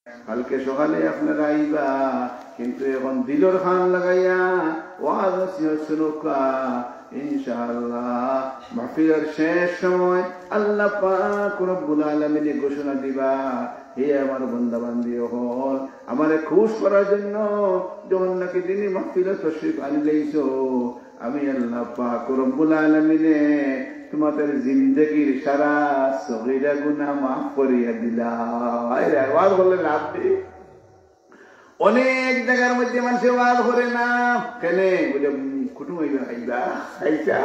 কালকে সকালে আপনারা আইবা, কিন্তু এখন দিলর খান লাগাইয়া ওয়াজ নসিহত শুনুকা। ইনশাআল্লাহ মাহফিলের শেষ সময় আল্লাহ পাক রব্বুল আলামিন ঘোষণা দিবা, হে আমার বান্দা বান্দি হল আমারে খুশ করার জন্য যখন নাকি তিনি মাহফিলে তশরিফ আনলেইছো, আমি আল্লাহ পাক রব্বুল আলামিনে তোমাদের জিন্দগির সারা সগীরা গুনাহ মাফ করিয়া দিলাম। এর আওয়াজ বললে লাভ নেই। অনেক জায়গার মধ্যে মানুষের ওয়াজ করে না কেন, বলে কুটুম আইবা আইসা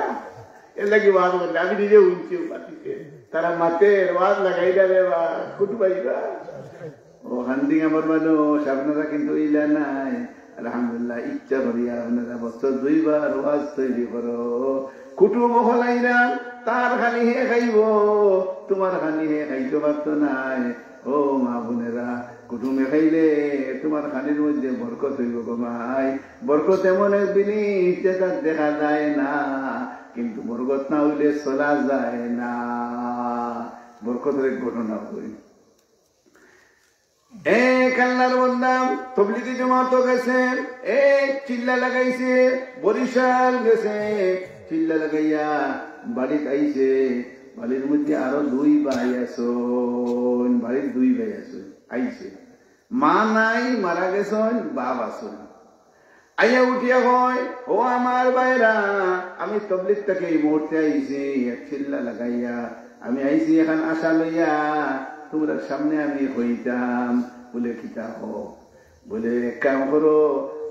এর লাগে ওয়াজ করলে আমি নিজে উঠছি পাতিতে, তারা মাতের ওয়াজ লাগাই যাবে বা কুটুম আইবা ও হান্দি আমার মানুষ। আপনারা কিন্তু ইলা নাই, আলহামদুলিল্লাহ ইচ্ছা করিয়া আপনারা বছর 2 বার ওয়াজ তৈরি করো। কুটুম হলাইরা তার খানি হে খাইব, তোমার খানি হে খাইতে পারত নাই। ও মা বোনেরা, কুটুমে খাইলে তোমার খানির মধ্যে বরকত হইব গো মাই। বরকত এমন এক জিনিস যেটা দেখা যায় না, কিন্তু বরকত না হইলে চলা যায় না। বরকতের এক ঘটনা হই, এক আল্লাহর বান্দা তবলিগি জামাত গেছে, এক চিল্লা লাগাইছে, বরিশাল গেছে, চিল্লা লাগাইয়া বাড়িতে আইছে। বাড়ির মধ্যে আরো 2 ভাই আসন, বাড়ির 2 ভাই আসন আইছে, মা নাই মারা গেছেন, বাপ আসন। আইয়া উঠিয়া হয়, ও আমার ভাইরা, আমি তবলিগ থেকে এই মুহূর্তে আইছি, এক চিল্লা লাগাইয়া আমি আইছি এখন আশা লইয়া তোমরা সামনে আমি হইতাম। বলে কিতা হো, বলে এক কাম করো,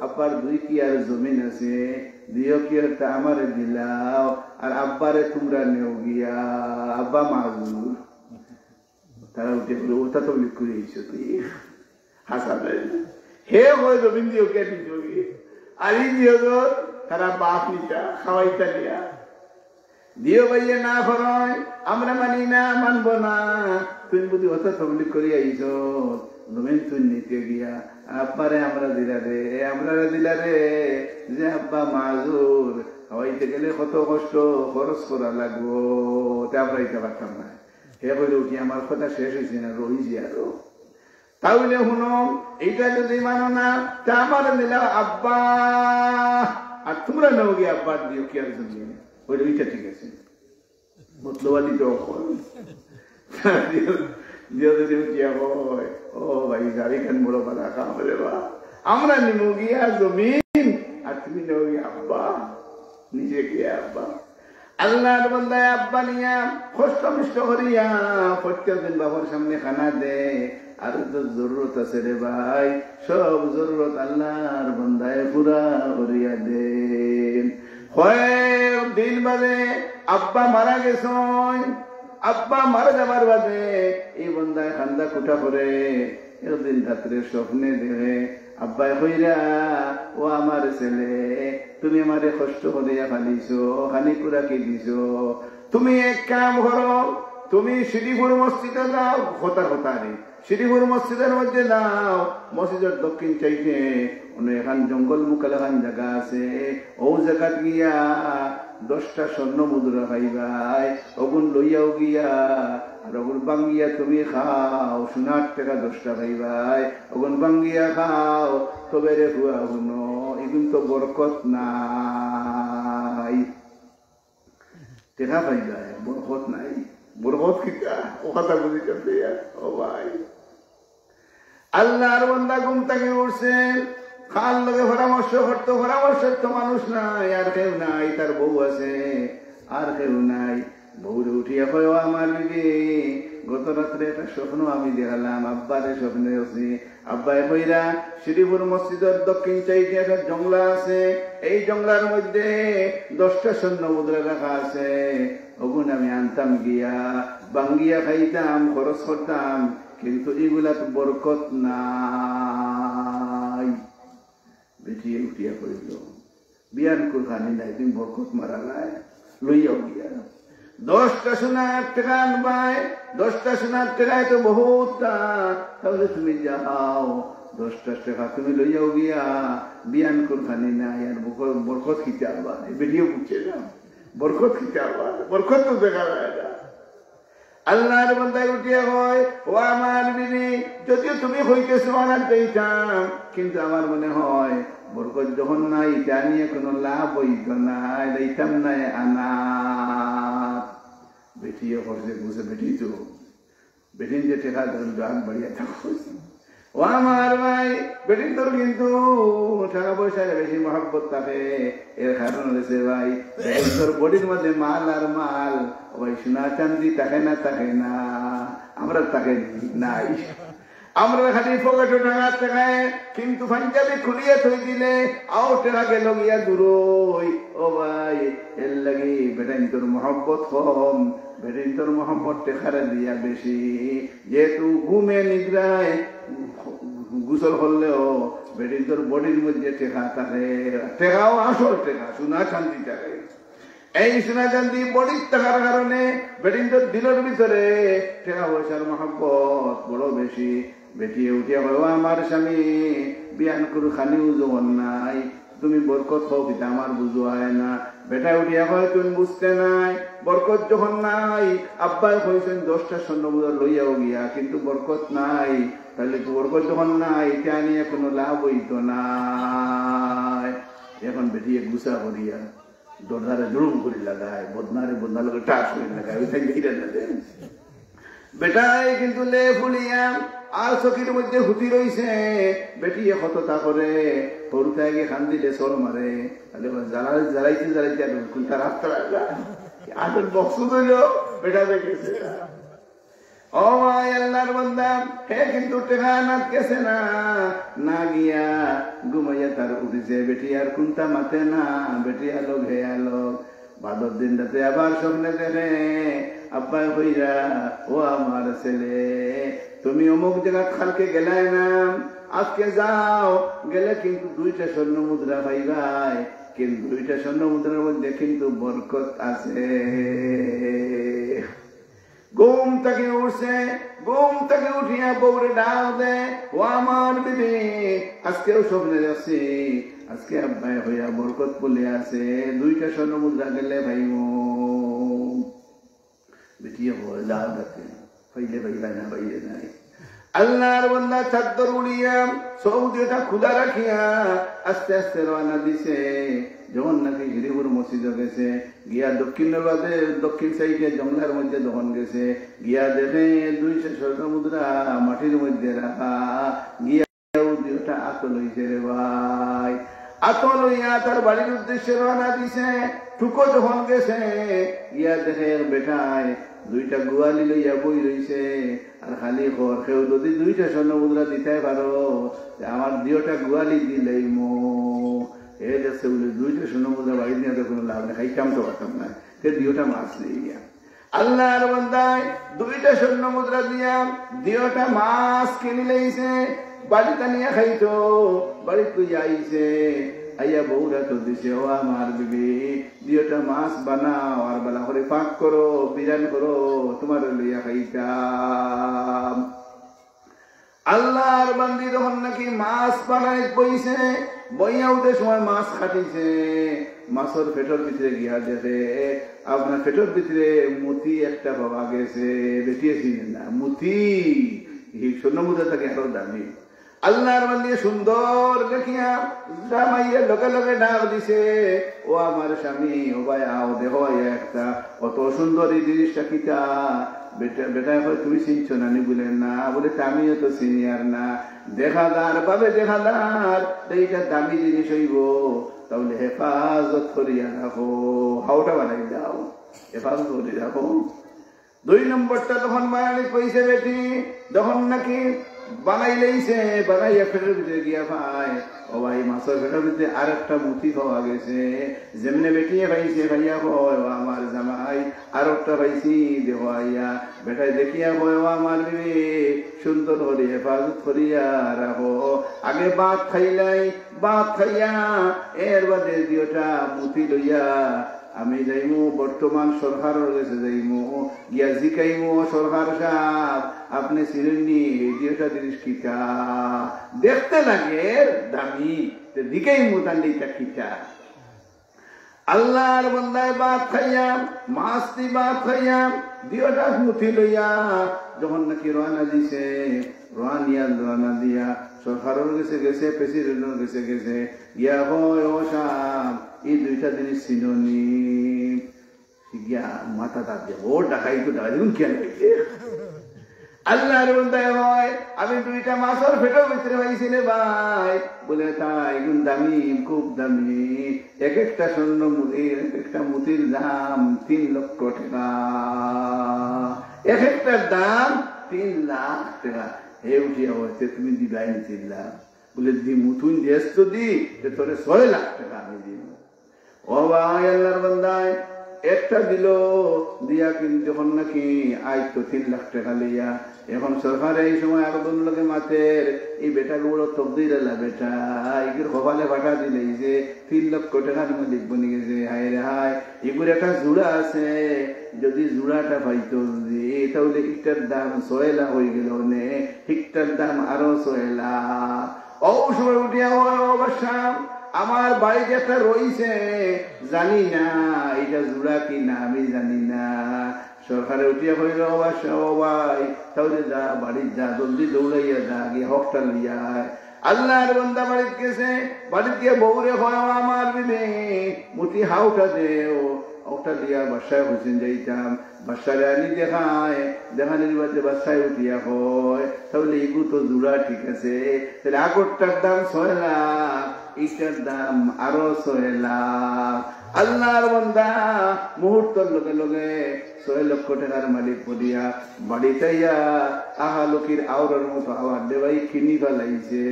আব্বার 2 কিয়ার জমিন আছে, 2 কিয়ারটা আমারে দিলাও, আর আব্বারে তোমরা নেও গিয়া। আব্বা মাজুর, তারা উঠে বলে ওটা তো লিখ করে এইছো তুই হাসা হে হয় জমিন দিও কে দিও আর ই দিও তারা বাপ নিতা খাওয়াইতা দিয়া দিও ভাইয়া না ফরয় আমরা মানি না, মানব না। তুই বুঝি ওটা তবলিগ করে আইছ, জমিন তুই নিতে গিয়া আব্বারে আমরা দিলা রে, আমরা দিলা রে, যে আব্বা মাজুর খাওয়াইতে গেলে কত কষ্ট খরচ করা লাগবো, আমরা এটা পারতাম না। হে বলে উঠি আমার কথা শেষ হয়েছে না, রইছি আরো। তাহলে শুনো, এইটা যদি মানো না তা আমার দিলা আব্বা, আর তোমরা নেও গিয়ে আব্বার দিও কি আর জন্য বলে ওইটা ঠিক আছে। মতলবালি তো ও ভাই গাড়ি খান বড় বাধা খাম রে বা, আমরা নিমো গিয়া জমিন আর তুমি নেও গিয়া আব্বা, নিজে গিয়া আব্বা। আল্লাহর বান্দায় আব্বা নিয়া কষ্ট মিষ্ট করিয়া প্রত্যেকদিন বাবার সামনে খানা দে। আর তো জরুরত আছে রে ভাই, সব জরুরত আল্লাহর বান্দায় পুরা করিয়া দে। দিন বাদে আব্বা মারা গেছেন, আব্বা মারা যাবার বাদে এই বান্দায় খান্দা কুটা করে। একদিন রাত্রে স্বপ্নে দেখে আব্বাই কইরা, ও আমার ছেলে, তুমি আমারে কষ্ট করিয়া ফালিছো, খানি কুড়া কি দিছো, তুমি এক কাম করো, তুমি শ্রীপুর মসজিদে যাও, হতারে শ্রীপুর মসজিদের মধ্যে যাও, মসজিদের দক্ষিণ চাইতে এখান জঙ্গল মুখাল এখান জায়গা আছে, ও জায়গা গিয়া 10টা স্বর্ণ মুদ্রা পাইবাই, ওগুন লইয়াও গিয়া আর ওগুন বাঙ্গিয়া তুমি খাও, সোনার টাকা 10টা পাইবাই, ওগুন বাঙ্গিয়া খাও, তবে রে হুয়া হুনো, এগুন তো বরকত নাই, টাকা পাইবাই বরকত নাই। বরকত কিটা ও কথা বুঝি করতে ও ভাই। আল্লাহর বান্দা ঘুম থেকে উঠছেন, খাল লোকে পরামর্শ করতো, পরামর্শের তো মানুষ নাই, আর কেউ নাই, তার বউ আছে আর কেউ নাই। বউরে উঠিয়া কয়, আমার বিবি, গত রাত্রে একটা স্বপ্ন আমি দেখালাম, আব্বারে স্বপ্নে আছি। আব্বাই কইরা, শ্রীপুর মসজিদের দক্ষিণ চাইতে একটা জংলা আছে, এই জংলার মধ্যে 10টা স্বর্ণ মুদ্রা রাখা আছে, ওগুন আমি আনতাম গিয়া, বাঙ্গিয়া খাইতাম, খরচ করতাম, কিন্তু এগুলা তো বরকত নাই। বেটিয়ে উঠিয়া কইল, বিয়ান খানি নাই, তুমি বরকত মারা নাই, লইয়াও গিয়া 10টা সোনার টাকা আনবাই, 10টা সোনার টাকায় তো বহুত, তাহলে তুমি যাও 10টা টাকা তুমি লইয়াও গিয়া, বিয়ান খানি নাই, আর বরকত খিতে আনবা। বেটিয়ে বুঝছে না বরকত খিতে আনবা, বরকত তো দেখা যায় না। আল্লাহর বান্দা উঠিয়া হয়, ও আমার বিবি, যদিও তুমি হইতেছো অনাথ দিতাম, কিন্তু আমার মনে হয় বরকত যখন নাই তা নিয়ে কোনো লাভ হইত না, দিতাম নাই আনাথ। বেটিও করছে বুঝে, বেটি তো বেটিন যে টেকা গান বাড়িয়া থাকো। ও আমার ভাই, বেটিন তোর কিন্তু টাকা পয়সা বেশি মহব্বত থাকে, এর কারণ হয়েছে ভাই তোর বডির মধ্যে মাল আর মাল, ওই সোনা চান্দি থাকে না, আমরা তাকে নাই, আমরা খালি পকেটে টাকা টাকায়, কিন্তু পাঞ্জাবি খুলিয়ে থই দিলে আও টাকা গেল গিয়া দূরই। ও ভাই, এর লাগি বেটাইন তোর মহব্বত কম, বেটাইন তোর মহব্বত টেকারে দিয়া বেশি। যেহেতু ঘুমে নিদ্রায় গোসল করলেও বেটিন তোর বডির মধ্যে টেকা থাকে, টেকাও আসল টেকা, সোনা চান্দি থাকে। এই সোনা চান্দি বডির থাকার কারণে বেটিন তোর দিলের ভিতরে টাকা পয়সার মহব্বত বড় বেশি। বেটিয়ে উঠিয়া বলো, আমার স্বামী বিয়ান করু খানিও জোয়ান নাই, তুমি বরকত হও পিতা আমার বুঝো হয় না। বেটা উঠিয়া হয়, তুমি বুঝতে নাই, বরকত যখন নাই, আব্বাই কইছেন 10টা স্বর্ণ মুদ্রা লইয়াও গিয়া, কিন্তু বরকত নাই, তাহলে বরকত যখন নাই এটা নিয়ে কোনো লাভ হইত না। এখন বেটিয়ে গুছা করিয়া দরজারে জুড়ুম করি লাগায়, বদনা লোক টাস করে লাগায়, ওইখানে গিয়ে না দেন বেটাই কিন্তু লে ফুলিয়া আর চকির মধ্যে হুতি রইছে। বেটিয়ে কতটা করে সরুতায় গিয়ে খান দিলে চল মারে, জ্বালাইতে কোনটা রাস্তা আসল বক্স ধরল বেটা দেখেছে। ও ভাই আল্লাহর বান্দা, হে কিন্তু টেকা নাত গেছে না গিয়া ঘুমাইয়া তার উঠেছে। বেটি আর কোনটা মাতে না, বেটি আলোক হে আলোক। বাদর দিন রাতে আবার স্বপ্নে দেখে আব্বাই হইরা, ও আমার ছেলে, তুমি অমুক জায়গা খালকে গেলাই না, আজকে যাও, গেলে কিন্তু 2টা স্বর্ণ মুদ্রা পাইবাই, কিন্তু 2টা স্বর্ণ মুদ্রার মধ্যে কিন্তু বরকত আছে। ঘুম থেকে উঠছে, ঘুম থেকে উঠিয়া বউরে ডাক দে, ও আমার বিবি, আজকেও স্বপ্নে যাচ্ছি, আজকে আব্বাই হইয়া বরকত বলে আছে, 2টা স্বর্ণ মুদ্রা গেলে ভাইব। বেটিয়ে বল যাও দেখে, পাইলে পাইবা না পাইলে নাই। আল্লাহর বান্দা চাদর উড়িয়া সৌদিটা খুদা রাখিয়া আস্তে আস্তে রওনা দিছে। যখন নাকি হিরিপুর মসজিদে গেছে, গিয়া দক্ষিণ সাইডে জঙ্গলার মধ্যে যখন গেছে, গিয়া দেখে 200 স্বর্ণ মুদ্রা মাটির মধ্যে রাখা, গিয়া ওটা আতল হইছে রে ভাই। আতল হইয়া তার বাড়ির উদ্দেশ্যে রওনা দিছে। টুকো যখন গেছে, গিয়া দেখে বেটায় 2টা গোয়ালি লইয়া বই রইছে, আর খালি ঘর কেউ যদি 2টা স্বর্ণ মুদ্রা দিতে পারো, আমার 2টা গোয়ালি দিলেই মো এ যাচ্ছে বলে 2টা স্বর্ণ মুদ্রা বাড়ি নিয়ে তো কোনো লাভ নেই, খাইতাম তো পারতাম না, সে 2টা মাছ নিয়ে গিয়া আল্লাহর বান্দায় 2টা স্বর্ণ মুদ্রা দিয়া 2টা মাছ কিনে লইছে, বাড়িতে নিয়ে খাইতো। বাড়িতে আইছে, আইয়া বউরা তো দিছে, ও আমার বিবি, 2টা মাছ বানাও আর বেলা করে পাক করো, বিরান করো, তোমার লইয়া খাইতাম। আল্লাহর বান্দি যখন নাকি মাছ বানাই বইছে, বইয়া উঠে সময় মাছ খাটিছে, মাছের পেটের ভিতরে গিয়া দেখে আপনার পেটের ভিতরে মতি একটা পাওয়া গেছে। দেখিয়েছিলেন না মতি, স্বর্ণ মুদ্রা থাকে আরো দামি। আল্লাহর বান্দি সুন্দর দেখিয়া জামাইয়া লগে লগে ডাক দিছে, ও আমার স্বামী, ও ভাই আও দেখো একটা কত সুন্দর এই জিনিসটা কিটা। বেটা হয় তুমি চিনছো না নি? বলেন না। বলে আমিও তো সিনিয়র না, দেখাদার পাবে দেখাদার, এইটা দামি জিনিস হইব, তাহলে হেফাজত করিয়া রাখো, হাওটা বানাই দাও, হেফাজত করে রাখো। 2 নম্বরটা তখন বানানি কইছে বেটি, যখন নাকি বানাই লইছে, বানাইয়া ফেটের ভিতরে গিয়া ভাই, ও ভাই মাছের ফেটের ভিতরে আর একটা মুঠি পাওয়া গেছে। যেমনে বেটিয়ে পাইছে ভাইয়া হয়, ও আমার জামাই আর একটা পাইছি দেহ আইয়া। বেটাই দেখিয়া হয়, ও আমার বিবি, সুন্দর করে হেফাজত করিয়া রাখো। আগে ভাত খাইলাই, ভাত খাইয়া এর বাদে 2টা মুঠি লইয়া আমি যাইমু বর্তমান সরকারের কাছে যাইমু, গিয়া জিকাইমু, সরকার সাহেব আপনি চিনেননি 2টা জিনিস কিটা দেখতে লাগে দামি, দিকাইমু তান্ডিটা কিটা। আল্লাহর বান্দায় ভাত খাইয়াম মাছটি ভাত খাইয়াম দিওটা মুঠি লইয়া যখন নাকি রওনা দিছে রওনা দিয়া সরকারের গেছে প্রেসিডেন্টের গেছে গিয়া হয় ও সাহেব এই দুইটা জিনিস চিননি গিয়া মাথা তার দিয়ে ও ডাকাই দেখুন কেন আল্লাহর বান্দায় হয় আমি দুইটা মাছের পেটের ভিতরে পাইছি রে ভাই বলে তাই এগুন দামি খুব দামি এক একটা স্বর্ণ মুদির এক একটা মুদির দাম 3 লক্ষ টাকা এক একটার দাম 3 লাখ টাকা হে উঠিয়া হয়েছে তুমি দিবাই নিছিলা বলে দি মুথুন দেশ তো দি তোরে 6 লাখ টাকা আমি দিব ও ভাই আল্লাহর বান্দায় একটা দিল দিয়া কিন্তু যখন নাকি আজ তো 3 লাখ টাকা লইয়া এখন সরকার এই সময় আবেদন লোকে মাতের এই বেটা গুলো তবদির এলা বেটা এগুলো কপালে ফাটা দিলে যে 3 লক্ষ টাকা তুমি লিখবো নি গেছে হায় রে হায় এগুলো একটা জোড়া আছে যদি জোড়াটা পাইতো তাহলে একটার দাম 6 লাখ হয়ে গেল নে একটার দাম আরো 6 লাখ ও সময় উঠিয়া অবশ্যা আমার বাড়িতে একটা রয়েছে জানি না এটা জোড়া কি না আমি জানি না সরকারে উঠিয়া কইল অবশ্য ভাই তাহলে যা বাড়ির যা জলদি দৌড়াইয়া যা গিয়ে হকটা লইয়া আল্লাহর বান্দা বাড়িতে গেছে বাড়িতে গিয়ে বউরে হয় আমার বিবে মুটি হাউটা দেও ওটা দিয়া বাসায় হোসেন যাইতাম বাসায় আনি দেখানির বাদে বাসায় উঠিয়া হয় তাহলে এগুলো তো জোড়া ঠিক আছে তাহলে আগরটার দাম 6 লাখ এইটার দাম আরো 6 লাখ আল্লাহর বান্দা মুহূর্তের লগে লগে 6 লক্ষ টাকার মালিক পড়িয়া বাড়িতে আহালকির আওরের মতো আওয়াজ দেবাই কিনি ফেলাইছে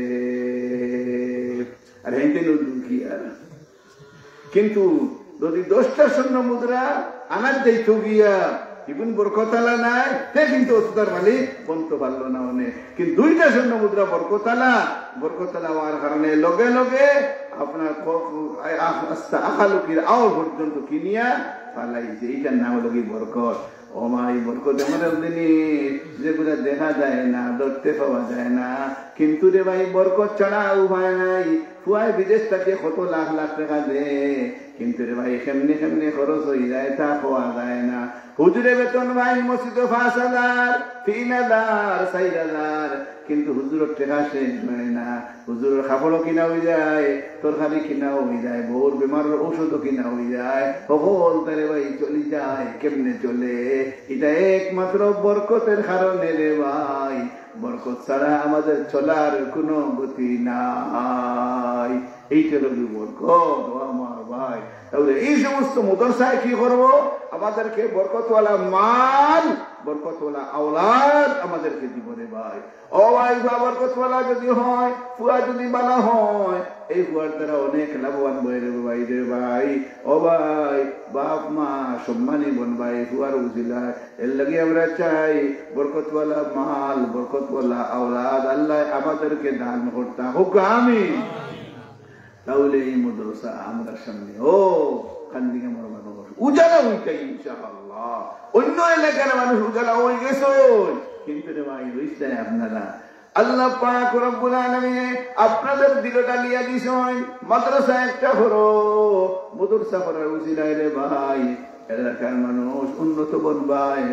আর হেঁটে কি আর কিন্তু যদি 10টা স্বর্ণ মুদ্রা আনার দিত গিয়া ইগুন বরকতালা নাই সে কিন্তু তার মালিক বলতে পারলো না অনেক কিন্তু 2টা স্বর্ণ মুদ্রা বরকতালা হওয়ার কারণে লগে লগে আপনার আহালুকির আওয়াজ পর্যন্ত কিনিয়া ফালাইছে এইটার নাম হলো কি বরকত ও মা এই বরকত এমন জিনিস যেগুলো দেখা যায় না ধরতে পাওয়া যায় না কিন্তু রে ভাই বরকত ছাড়া উপায় নাই ফুয়ায় বিদেশ থেকে কত লাখ লাখ টাকা দে কিন্তু রে ভাই কেমনে খরচ হয়ে যায় তা পাওয়া যায় না হুজুরে বেতন ভাই মসজিদে 5,000 3,000 4,000 কিন্তু হুজুরের টাকা শেষ হয় না হুজুরের কাপড়ও কিনা হয়ে যায় তরকারি কিনা হয়ে যায় বউর বেমারের ঔষধও কিনা হয়ে যায় সকল তারে ভাই চলে যায় কেমনে চলে এটা একমাত্র বরকতের কারণে রে ভাই বরকত ছাড়া আমাদের চলার কোনো গতি নাই এইটা হলো বরকত আমার ভাই তাহলে এই সমস্ত মাদ্রাসায় কি করবো আমাদেরকে বরকতওয়ালা মাল বরকতওয়ালা আওলাদ আমাদেরকে দিব রে ভাই ও ভাই বরকতওয়ালা যদি হয় ফুয়া যদি বালা হয় এই ফুয়ার দ্বারা অনেক লাভবান বই রে ভাই রে ভাই ও ভাই বাপ মা সম্মানী বন ভাই ফুয়ার উজিলায় এর লাগে আমরা চাই বরকতওয়ালা মাল বরকতওয়ালা আওলাদ আল্লাহ আমাদেরকে দান করতে হোক আমিন তাহলে এই মাদ্রাসা আমাদের সামনে কান্দিকে মরবার উজালা হইতে ইনশাআল্লাহ অন্য এলাকার মানুষ উজালা হয়ে গেছে কিন্তু রে ভাই রইছে আপনারা আল্লাহ পাক রব্বুল আলামিন আপনাদের দিলটা লিয়া দিছেন মাদ্রাসা একটা করো মাদ্রাসা করার উজিলায় রে ভাই এলাকার মানুষ উন্নত বনবাই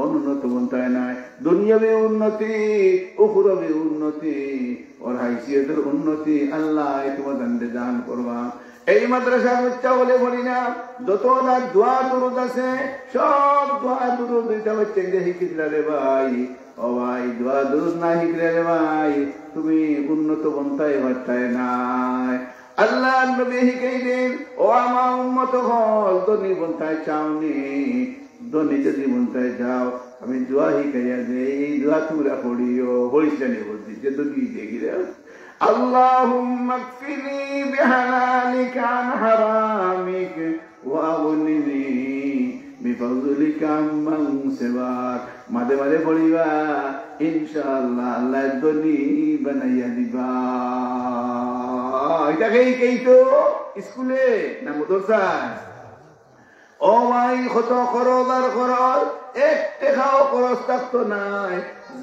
অনুন্নত বনতায় নাই দুনিয়াবি উন্নতি উখরাবি উন্নতি ওর হাইসিয়তের উন্নতি আল্লাহ তোমাদের দান করবা এই মাদ্রাসার বাচ্চা বলে বলি না যত না দোয়া দুরুদ আছে সব দোয়া দুরুদ দুইটা বাচ্চা শিখিলা রে ভাই ও ভাই দোয়া দুরুদ না শিখলে রে ভাই তুমি উন্নত বনতায় বার্তায় নাই আল্লাহ নবী শিখাইলেন ও আমার উম্মত হল ধনী বনতায় চাওনি ধনী যদি বনতায় যাও আমি দোয়া শিখাইয়া যে এই দোয়া তোমরা পড়িও হইসানি বলছি যে ধনী দেখি রে اللهم اكفني بحلالك عن حرامك واغنني بفضلك عمن سواك মাঝে মাঝে পড়িবা ইনশাআল্লাহ আল্লাহ ধনী বানাইয়া দিবা এটা কেই তো স্কুলে না মাদ্রাসায় ও ভাই কত খরচ আর খরচ এক টাকাও খরচ থাকতো নাই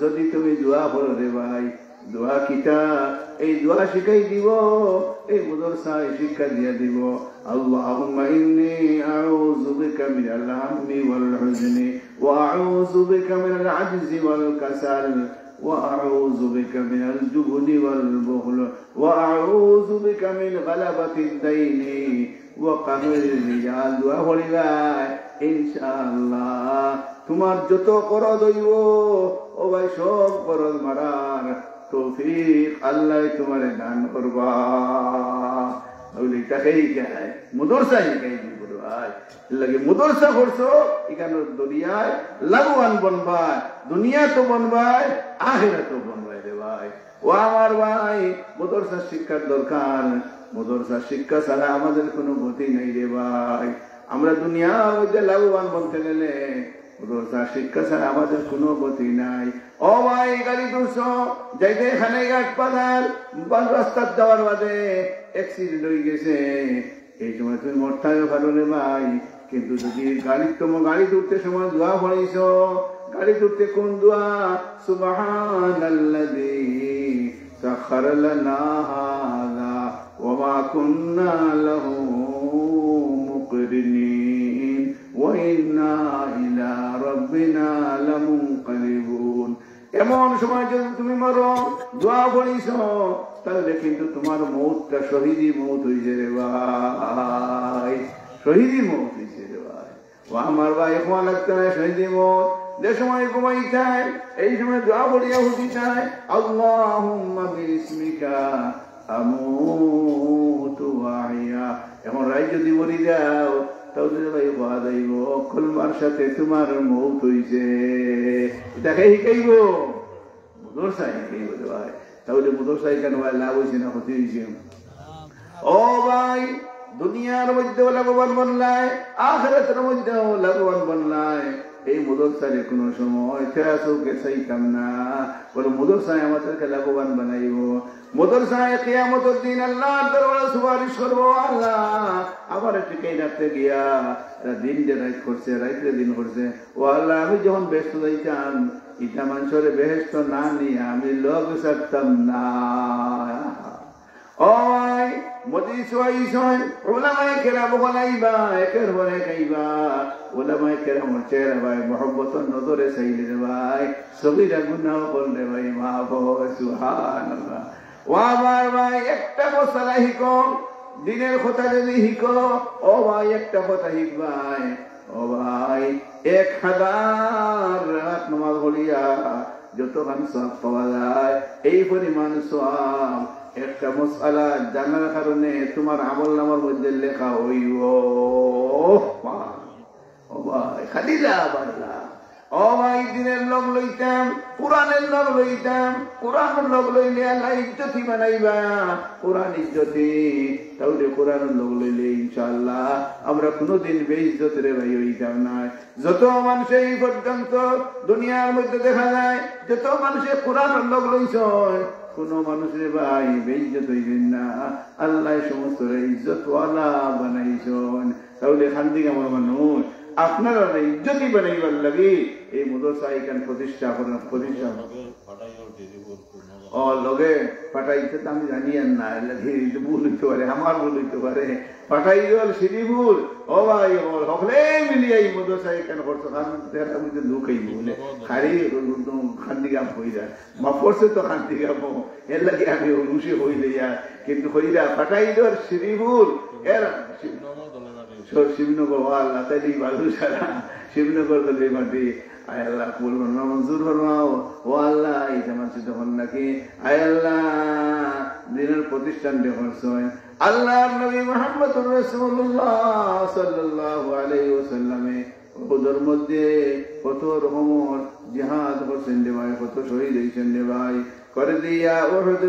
যদি তুমি দোয়া করো রে ভাই দোয়া কিতা এই দোয়া শিখাই দিব এই মাদ্রাসায় শিক্ষা দিয়ে দিব আল্লাহুম্মা ইন্নী আউযু বিকা মিনাল হাম্মি ওয়াল হুজনি ওয়া আউযু বিকা মিনাল আজজি ওয়াল কাসাল وأعوذ بك من الجبن والبخل وأعوذ بك من غلبة الدين وقهر الرجال دعا হলিবাই ইনশাআল্লাহ তোমার যত করদ হইব ও ভাই সব করদ মারার তৌফিক আল্লাহ তোমারে দান করবা ওই টাকাই যায় মাদ্রাসায় গাই দিব ভাই লাগে মাদ্রাসা করছো এখানে দুনিয়ায় লাভবান বনবাই দুনিয়া তো বনবাই আখিরাত তো বনবাই রে ভাই ও আমার ভাই মাদ্রাসা শিক্ষার দরকার মাদ্রাসা শিক্ষা ছাড়া আমাদের কোনো গতি নেই রে ভাই আমরা দুনিয়ার মধ্যে লাভবান বনতে গেলে মাদ্রাসা শিক্ষা ছাড়া আমাদের কোনো গতি নাই ও ভাই গাড়ি দুশো যাইতে এখানে ঘাট পাদার রাস্তার যাওয়ার বাদে অ্যাক্সিডেন্ট হয়ে গেছে এই সময় তুমি মরতেও ভালো রে ভাই কিন্তু যদি গাড়ি তুলতে সময় দোয়া পড়েছ গাড়ি তুলতে কোন দোয়া সুবহানাল্লাযী সাখারা লানা হাযা ওয়া মা কুন্না লাহু মুকরিনিন ওয়া ইন্না ইলা রাব্বিনা লামুনকালিবুন এমন সময় যদি তুমি মরো দোয়া পড়িস তাহলে কিন্তু তোমার মৌতটা শহীদি মৌত হয়েছে রে ভাই শহীদি মৌত হয়েছে রে ভাই ও আমার ভাই এখন লাগতে না শহীদি মৌত যে সময় ঘুমাই চায় এই সময় দোয়া পড়িয়া উঠি চায় আল্লাহুম্মা বিসমিকা আমুতু ওয়া আহইয়া এখন রাই যদি মরি যাও তাহলে ভাই হওয়া যাইব কলমার সাথে তোমার মৌত হইছে এটাকে শিখাইব মাদ্রাসায় শিখাইব ভাই তাহলে মাদ্রাসায় কেন ভাই লাভ হয়েছে না ক্ষতি হয়েছে ও ভাই দুনিয়ার মধ্যেও লাভবান বনলায় আখিরাতের মধ্যেও লাভবান বনলায় এই মাদ্রাসায় কোনো সময় ফেরা চৌকে চাইতাম না বলে মাদ্রাসায় আমাদেরকে লাভবান বানাইব মাদ্রাসায় কিয়ামতের দিন আল্লাহর দরবারে সুপারিশ করব আল্লাহ আবার টিকাই রাখতে গিয়া দিন যে রাত করছে রাত্রে দিন করছে ও আল্লাহ আমি যখন ব্যস্ত যাইতাম ইটা মানুষের বেহেস্ত না নিয়ে আমি লোক সারতাম না ওই মোদি সোয়াইছন উলামায়ে কেরাম বলাইবা একের পরে খাইবা উলামায়ে কেরাম চেহারা ভাই মহব্বতের নজরে চাইলে রে ভাই সবিরা গুনাহ করলে ভাই মাফ হবে সুবহানাল্লাহ ও আমার ভাই একটা মশলা শিখো দিনের কথা যদি শিখো ও ভাই একটা কথা শিখবাই ও ভাই 1000 রাত নামাজ পড়িয়া যতখান সওয়াব পাওয়া যায় এই পরিমাণ সওয়াব একটা মশলা জানার কারণে তোমার আমলনামার মধ্যে লেখা হইব ও ভাই খালি লাভ আল্লাহ ও ভাই দিনের লোক লইতাম কোরআনের লোক লইতাম কোরআনের লোক লইলে আল্লাহ ইজ্জতি বানাইবা কোরআন ইজ্জতি তাহলে কোরআনের লোক লইলে ইনশাআল্লাহ আমরা কোনোদিন বেইজ্জতের ভাই হইতাম না যত মানুষ এই পর্যন্ত দুনিয়ার মধ্যে দেখা যায় যত মানুষে কোরআনের লোক লইছ কোন মানুষের ভাই বেইজ্জত হইবেন না আল্লাহ সমস্ত ইজ্জতওয়ালা বানাইছেন তাহলে খান্দিক আমার মানুষ আপনারা ইজ্জতি বানাইবার লাগে এই মাদ্রাসা এখানে প্রতিষ্ঠা ও লগে পাঠাইতে তো আমি জানি আর না ভুল হইতে পারে আমার ভুল হইতে পারে পাঠাই দেওয়াল সিঁড়িভুল ও ভাই সকলে মিলিয়ে এই মাদ্রাসা এখানে করছো আমি তো লুকাই বলে খারি খান্দিগাম হয়ে যায় মাফ করছে তো খান্দিগাম এর লাগে আমি রুশি হইলে যায় কিন্তু হইরা পাঠাই দেওয়ার সিঁড়িভুল এর শিবনগর আল্লাহ তাইলে বালু সারা শিবনগর দলে মাটি আয় আল্লাহ কবুল ফরমাও মঞ্জুর ফরমাও ও আল্লাহ এটা মানুষ যখন নাকি আয় আল্লাহ দিনের প্রতিষ্ঠান দেখছেন আল্লাহর নবী মুহাম্মদুর রাসূলুল্লাহ সাল্লাল্লাহু আলাইহি ওয়াসাল্লামে ওদের মধ্যে কত রকমের জিহাদ করছেন রে ভাই কত শহীদ হয়েছেন রে ভাই করে দিয়া উহুদ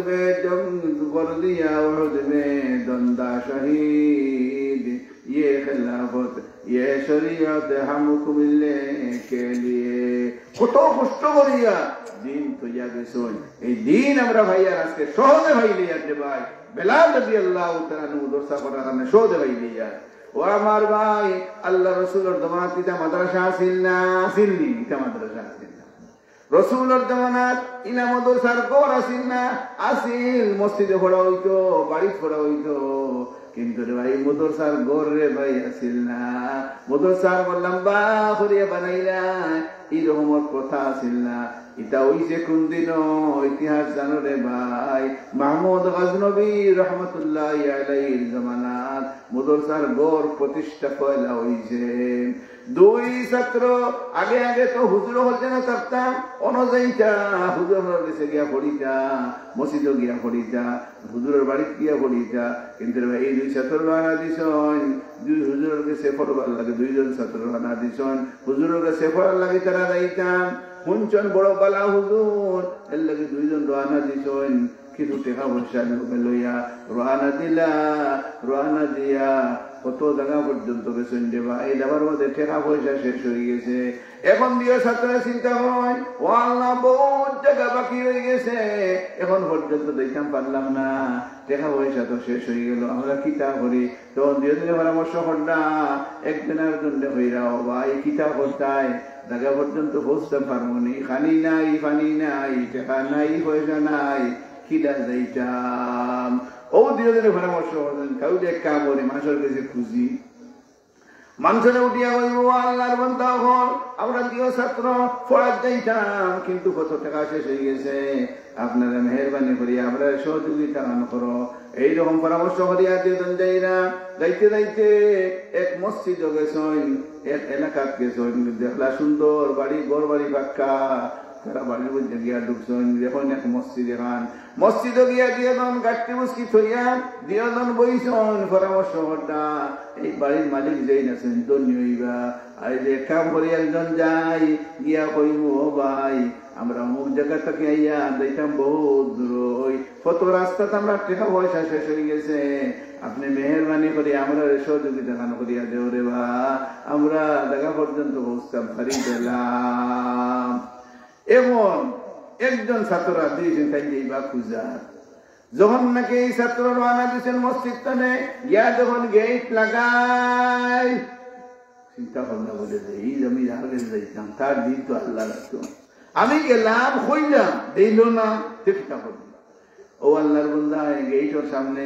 মে দন্দা শহীদ ये खिलाफत ये शरीयत हमको मिलने के लिए কত কষ্ট করিয়া দিন তৈয়া গেছেন এই দিন আমরা ভাইয়া আজকে সহজে ভাই লিয়াতে ভাই বেলাল রাদিয়াল্লাহু তাআলা মুদরসা করার কারণে সহজে ভাই লিয়া ও আমার ভাই আল্লাহ রাসূলের দমাতিটা মাদ্রাসা ছিল না ছিলনি এটা মাদ্রাসা ছিল রসুলের জামানাত ইলা মাদ্রাসার ঘর আসিল না, আসিল মসজিদে পড়া হইতো, বাড়ি পড়া হইতো, কিন্তু রে ভাই মাদ্রাসার ঘর রে ভাই আসিল না। মাদ্রাসার ঘর লম্বা করিয়া বানাইলা এরকম কথা আসিল না। এটা হইছে কোন দিন ইতিহাস জানো রে ভাই, মাহমুদ গজনবী রহমতুল্লাহ আলাইহির জামানাত মাদ্রাসার ঘর প্রতিষ্ঠা করা হইছে। দুই ছাত্র আগে আগে তো হুজুর হচ্ছে না থাকতাম, অনুযায়ীটা হুজুর কাছে গিয়া পড়িতা, মসজিদে গিয়া পড়িতা, হুজুরের বাড়িতে গিয়া পড়িতা। কিন্তু এই দুই ছাত্র রানা দিছন, দুই হুজুরের কাছে পড়বার লাগে, দুইজন ছাত্র রানা দিছন, হুজুরের কাছে পড়ার লাগে তারা যাইতাম। শুনছেন বড় বালা হুজুর, এর লাগে দুইজন রানা দিছন, কিছু টাকা পয়সা লইয়া রানা দিলা, রানা দিয়া কত জায়গা পর্যন্ত গেছেন যে ভাই যাবার মধ্যে টাকা পয়সা শেষ হয়ে গেছে। এখন দিয়ে ছাত্ররা চিন্তা হয় ও আল্লাহ বহুত জায়গা বাকি হয়ে গেছে, এখন পর্যন্ত দেখতাম পারলাম না, টাকা পয়সা তো শেষ হয়ে গেল, আমরা কিতা করি? তখন দিয়ে দিলে পরামর্শ করনা একদিনের জন্য হইরাও ভাই কিতা করতায় জায়গা পর্যন্ত পৌঁছতে পারবো নি, খানি নাই পানি নাই টাকা নাই পয়সা নাই, কিটা যাইতাম? ও দিয়ে দিলে পরামর্শ করতেন কাউ এক কাম করে মানুষের কাছে খুঁজি, মানুষের উঠিয়া হইব আল্লাহর বান্দা হল আমরা দিও ছাত্র পড়ার যাইতাম, কিন্তু কত টাকা শেষ হয়ে গেছে, আপনারা মেহরবানি করিয়া আমরা সহযোগিতা করো। এইরকম পরামর্শ করিয়া দিয়েছেন যাইরা যাইতে যাইতে এক মসজিদ গেছেন, এক এলাকাত গেছেন, দেখলা সুন্দর বাড়ি, গড় বাড়ি পাক্কা, তারা বাড়ির মধ্যে গিয়া ঢুকছেন, দেখুন এক মসজিদ, এখান মসজিদে গিয়া দিয়েছেন গাছটি মুসকি থইয়া দিয়েছেন বইছেন পরামর্শ করতা এই বাড়ির মালিক যাই নাছেন ধন্য হইবা, আর যে কাম করে একজন যাই গিয়া কইব ও ভাই আমরা অমুক জায়গা থেকে আইয়া দেখতাম বহুত দূর, কত রাস্তা আমরা টাকা পয়সা শেষ হয়ে গেছে, আপনি মেহরবানি করে আমরা সহযোগিতা খান করিয়া দেও রে বা, আমরা জায়গা পর্যন্ত পৌঁছতাম পারি দিলাম। এমন একজন ছাত্ররা দিয়েছেন তাই বা খুঁজার, যখন নাকি এই ছাত্র রানা দিয়েছেন মসজিদ টানে গিয়া যখন গেট লাগাই চিন্তা ভাবনা বলে যে এই আমি আগে যাইতাম, তার দিন তো আল্লাহ রাখতো, আমি গেলাম হইলাম দিল না চেষ্টা করলাম। ও আল্লাহর বন্দা গেটের সামনে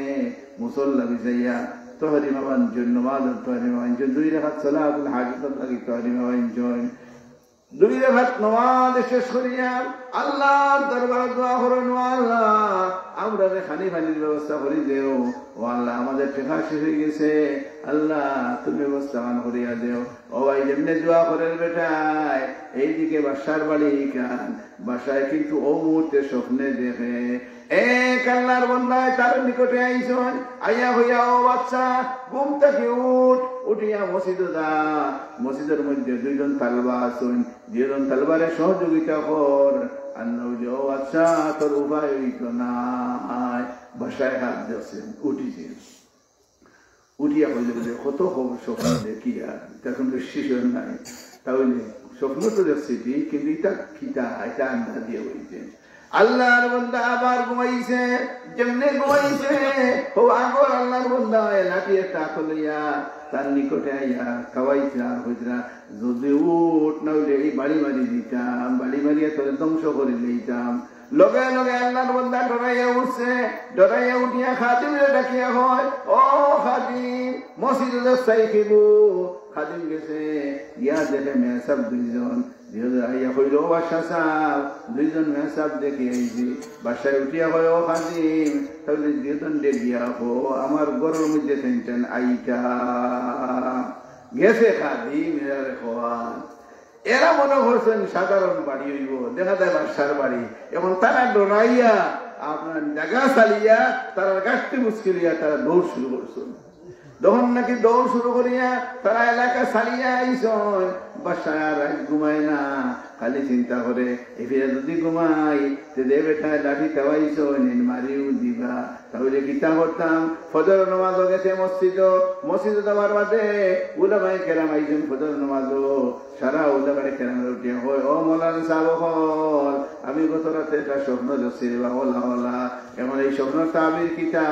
মুসল্লা বিছাইয়া তহরিমা বাঞ্চন নমাজ তহরিমা বাঞ্চন 2 রাকাত সালাতুল হাজাত লাগি তহরিমা বাঞ্চন 2 রাকাত নামাজ শেষ করিয়া আল্লাহর দরবারে দোয়া করেন, আল্লাহ আমরা খানি পানির ব্যবস্থা করে দেও, ও আল্লাহ আমাদের টাকা শেষ হয়ে গেছে, আল্লাহ তুমি ব্যবস্থা করিয়া দেও। ও ভাই যেমনি দোয়া করেন বেটায় এইদিকে বাসার বাড়ি কান বাসায় কিন্তু ও মুহূর্তে স্বপ্নে দেখে এক আল্লাহর বান্দায় তার নিকটে আইসন, আইয়া হইয়া ও বাচ্চা ঘুম থেকে উঠিয়া মসজিদে যা, মসজিদের মধ্যে 2 জন তালবা আসুন, 2 জন তালবারে সহযোগিতা কর, আর নইলে ও বাচ্চা তোর উপায় হইত নাই, বাসায় হাত দিয়েছেন উঠিছেন, উঠিয়া হইলে বলে কত খবর স্বপ্ন দেখি আর তখন বিশ্বাস নাই, তাহলে স্বপ্ন তো দেখছি কিন্তু এটা খিতা এটা আন্ডা দিয়ে হইছে। আল্লাহর বান্দা আবার ঘুমাইছে, যেমনে ঘুমাইছে ও আগর আল্লাহর বান্দা লাঠি একটা লইয়া তার নিকটে আইয়া খাওয়াইছে, আর হইতরা যদি উঠ না হইলে এই বাড়ি মারি দিতাম, বাড়ি মারিয়া তোরে ধ্বংস করে লইতাম। লগে লগে আল্লাহর বান্দা ডরাইয়া উঠছে, ডরাইয়া উঠিয়া খাদিমরে ডাকিয়া হয়, ও খাদিম মসজিদে চাই খেব, খাদিম গেছে ইয়া দেখে মেসাব 2 জন আইয়া কইল ও বাসা সাহ 2 জন মেসাব দেখে আইছি, বাসায় উঠিয়া হয় ও খাদিম তাহলে 2 জন ডেকিয়া হো আমার ঘরের মধ্যে টেনশন আইটা গেছে খাদিম এরা রেখোয়ান, এরা মনে করছেন সাধারণ বাড়ি হইব, দেখা যায় বাসার বাড়ি, এখন তারা ডরাইয়া আপনার জায়গা চালিয়া তারা গাছটি মুশকিলিয়া তারা দৌড় শুরু করছেন। যখন নাকি দৌড় শুরু করিয়া তারা এলাকা ছাড়িয়া আইসন, বাসায় আর ঘুমায় না, খালি চিন্তা করে এফিরা যদি ঘুমাই তে বেটায় লাঠি খাওয়াইছ মারিও দিবা, তাহলে কিতা করতাম? ফজর নামাজ গেছে মসজিদে যাওয়ার বাদে উলামায়ে কেরাম আইছেন ফজর নামাজ, সারা উলামায়ে কেরাম উঠিয়া হয় ও মৌলানা সাহেব হল আমি গত রাতে একটা স্বপ্ন দেখছি বা ওলা ওলা, এমন এই স্বপ্ন তাবির কিতা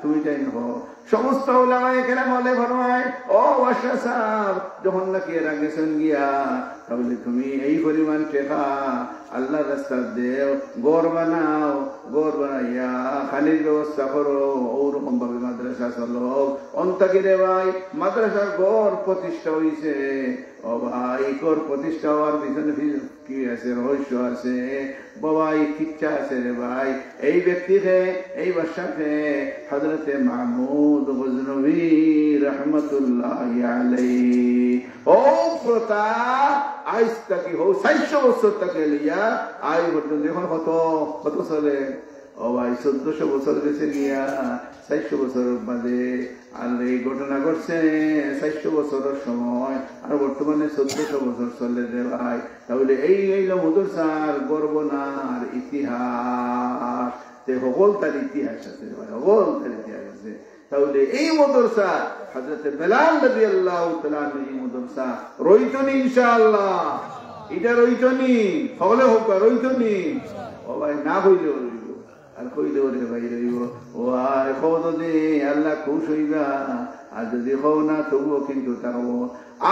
তুমি তাই নহ। সমস্ত উলামায়ে কেরাম বলে ফরমায় ও বাদশা সাহেব যখন নাকি এরা গেছেন গিয়া তাহলে তুমি এই পরিমাণ টাকা আল্লাহর রাস্তা দেও, গড় বানাও, গড় বানাইয়া খানির ব্যবস্থা করো, ওরকম ভাবে মাদ্রাসা চলো। অন্তাকিরে ভাই মাদ্রাসার গড় প্রতিষ্ঠা হয়েছে, ও ভাই গড় প্রতিষ্ঠা হওয়ার পিছনে কি আছে, রহস্য আছে বাবা, ইচ্ছা আছে রে ভাই। এই ব্যক্তিকে, এই বাদশাকে হযরতে মাহমুদ গজনবী রাহমাতুল্লাহি আলাইহি ও প্রতা আজ তাকি হো 400 বছর তাকে লিয়া আই পর্যন্ত এখন কত চলে, ও ভাই 1400 বছর গেছে গিয়া 400 বছর বাদে। আর এই ঘটনা ঘটছে 400 বছরের সময়, আর বর্তমানে 1400 বছর চলে রে ভাই। তাহলে এই হইলো মাদ্রাসার গর্বনার ইতিহাস, সকল তার ইতিহাস আছে ভাই, সকল তার ইতিহাস আছে। তাহলে এই মাদ্রাসা হযরত বেলাল রাদিয়াল্লাহু তাআলা এই মাদ্রাসা রইতনি ইনশাআল্লাহ, এটা রইতনি সকলে হোক রইতনি, ও ভাই না হইলেও রইব, আর কইলেও রে ভাই রইব। ও আর কতদি আল্লাহ খুশ হইবা, আর যদি হও না তবুও কিন্তু তাও